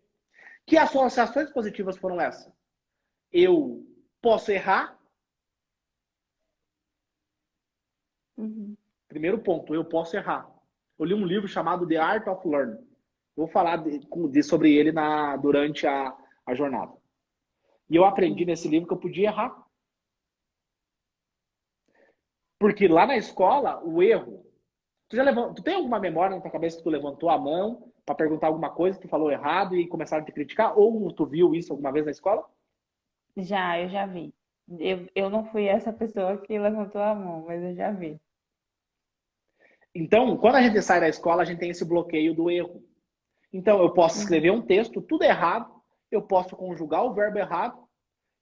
Que associações positivas foram essas? Eu posso errar. Uhum. Primeiro ponto, eu posso errar. Eu li um livro chamado The Art of Learning. Vou falar sobre ele durante a jornada. E eu aprendi nesse livro que eu podia errar. Porque lá na escola, o erro... Tu tem alguma memória na tua cabeça que tu levantou a mão para perguntar alguma coisa, tu falou errado e começaram a te criticar? Ou tu viu isso alguma vez na escola? Eu já vi. Eu não fui essa pessoa que levantou a mão, mas eu já vi. Então, quando a gente sai da escola, a gente tem esse bloqueio do erro. Então, eu posso escrever um texto, tudo errado, eu posso conjugar o verbo errado,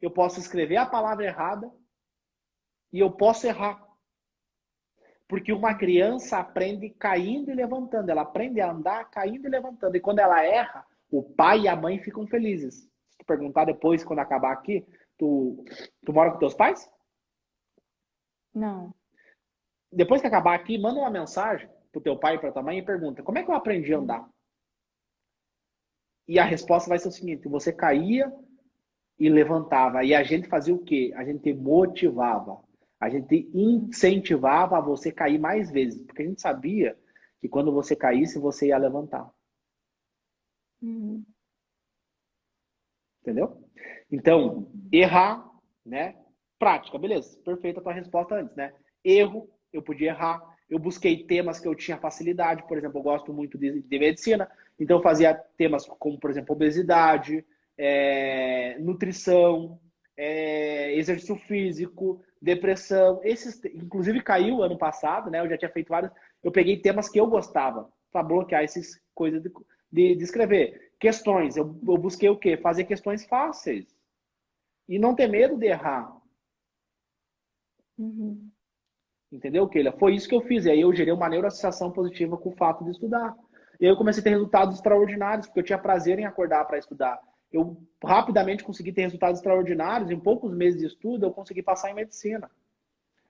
eu posso escrever a palavra errada e eu posso errar. Porque uma criança aprende caindo e levantando. Ela aprende a andar caindo e levantando. E quando ela erra, o pai e a mãe ficam felizes. Se tu perguntar depois, quando acabar aqui, tu mora com teus pais? Não. Depois que acabar aqui, manda uma mensagem pro teu pai e pra tua mãe e pergunta: como é que eu aprendi a andar? E a resposta vai ser o seguinte: você caía e levantava. E a gente fazia o quê? A gente motivava. A gente incentivava a você cair mais vezes. Porque a gente sabia que quando você caísse, você ia levantar. Uhum. Entendeu? Então, errar, né? Prática, beleza. Perfeita a tua resposta antes, né? Erro, eu podia errar. Eu busquei temas que eu tinha facilidade. Por exemplo, eu gosto muito de medicina. Então, eu fazia temas como, por exemplo, obesidade, nutrição, exercício físico, depressão. Esses, inclusive, caiu ano passado, né? Eu já tinha feito vários. Eu peguei temas que eu gostava para bloquear essas coisas de escrever. Questões. Eu busquei o quê? Fazer questões fáceis. E não ter medo de errar. Uhum. Entendeu, Keila? Foi isso que eu fiz. E aí eu gerei uma neuroassociação positiva com o fato de estudar. E aí eu comecei a ter resultados extraordinários, porque eu tinha prazer em acordar para estudar. Eu rapidamente consegui ter resultados extraordinários. Em poucos meses de estudo, eu consegui passar em medicina.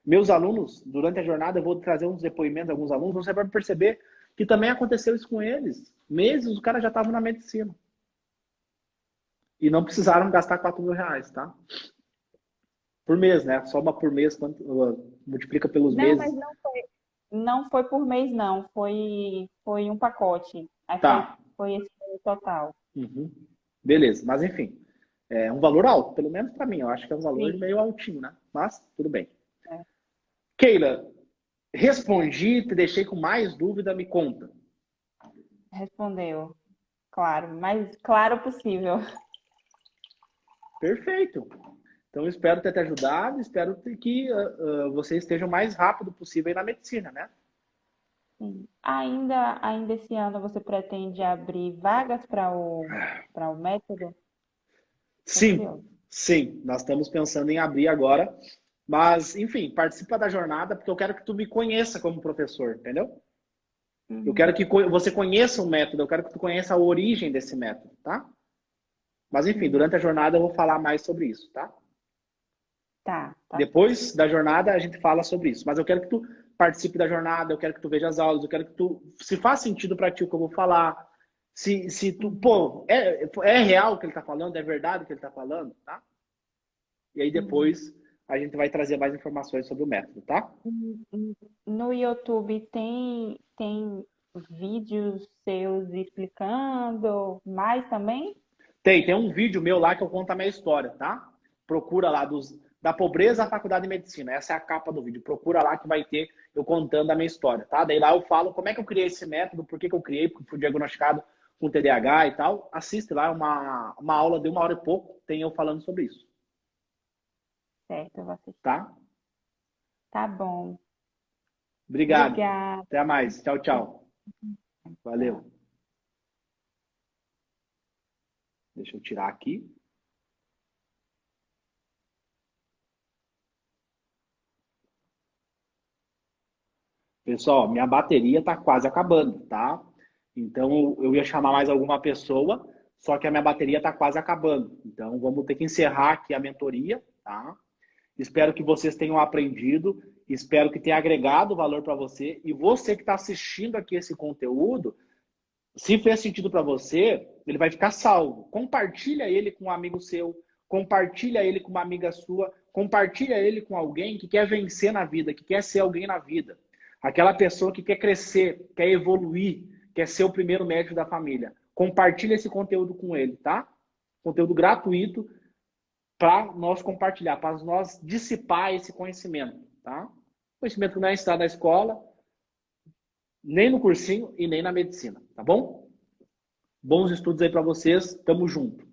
Meus alunos, durante a jornada, eu vou trazer uns depoimentos de alguns alunos, você vai perceber que também aconteceu isso com eles. Meses, os caras já estavam na medicina. E não precisaram gastar 4.000 reais, tá? Por mês, né? Soma por mês, multiplica pelos Não, mas meses. não foi por mês, não. Foi um pacote. Aí Tá. foi esse o total. Uhum. Beleza, mas enfim. É um valor alto, pelo menos para mim. Eu acho que é um valor Sim. meio altinho, né? Mas tudo bem. É. Keila, respondi, te deixei com mais dúvida, me conta. Respondeu. Claro, mais claro possível. Perfeito. Então, espero ter te ajudado, espero que você esteja o mais rápido possível aí na medicina, né? Sim. Ainda esse ano você pretende abrir vagas para o método? Tô Sim, curioso. sim. Nós estamos pensando em abrir agora. Mas, enfim, participa da jornada, porque eu quero que tu me conheça como professor, entendeu? Eu Uhum. quero que você conheça o método, eu quero que tu conheça a origem desse método, tá? Mas, enfim, Sim. durante a jornada eu vou falar mais sobre isso, tá? Tá certo. Depois da jornada a gente fala sobre isso. Mas eu quero que tu participe da jornada, eu quero que tu veja as aulas, eu quero que tu, se faz sentido para ti o que eu vou falar, se tu, Uhum. pô, é real o que ele tá falando, é verdade o que ele tá falando, tá? E aí Uhum. depois a gente vai trazer mais informações sobre o método, tá? No YouTube tem vídeos seus explicando mais também? Tem um vídeo meu lá que eu conto a minha história, tá? Procura lá da pobreza à faculdade de medicina. Essa é a capa do vídeo. Procura lá que vai ter eu contando a minha história, tá? Daí lá eu falo como é que eu criei esse método, por que eu criei, porque fui diagnosticado com TDAH e tal. Assiste lá uma aula de 1 hora e pouco, tem eu falando sobre isso, Certo, eu vou assistir. tá? Tá bom. Obrigado. Obrigada. Até mais. Tchau, tchau. Valeu. Deixa eu tirar aqui. Pessoal, minha bateria tá quase acabando, tá? Então eu ia chamar mais alguma pessoa, só que a minha bateria está quase acabando. Então, vamos ter que encerrar aqui a mentoria, tá? Espero que vocês tenham aprendido, espero que tenha agregado valor para você. E você que está assistindo aqui esse conteúdo, se fez sentido para você, ele vai ficar salvo. Compartilha ele com um amigo seu, compartilha ele com uma amiga sua, compartilha ele com alguém que quer vencer na vida, que quer ser alguém na vida. Aquela pessoa que quer crescer, quer evoluir, quer ser o primeiro médico da família. Compartilha esse conteúdo com ele, tá? Conteúdo gratuito para nós compartilhar, para nós dissipar esse conhecimento, tá? Conhecimento que não é ensinado na escola, nem no cursinho e nem na medicina, tá bom? Bons estudos aí para vocês, tamo junto.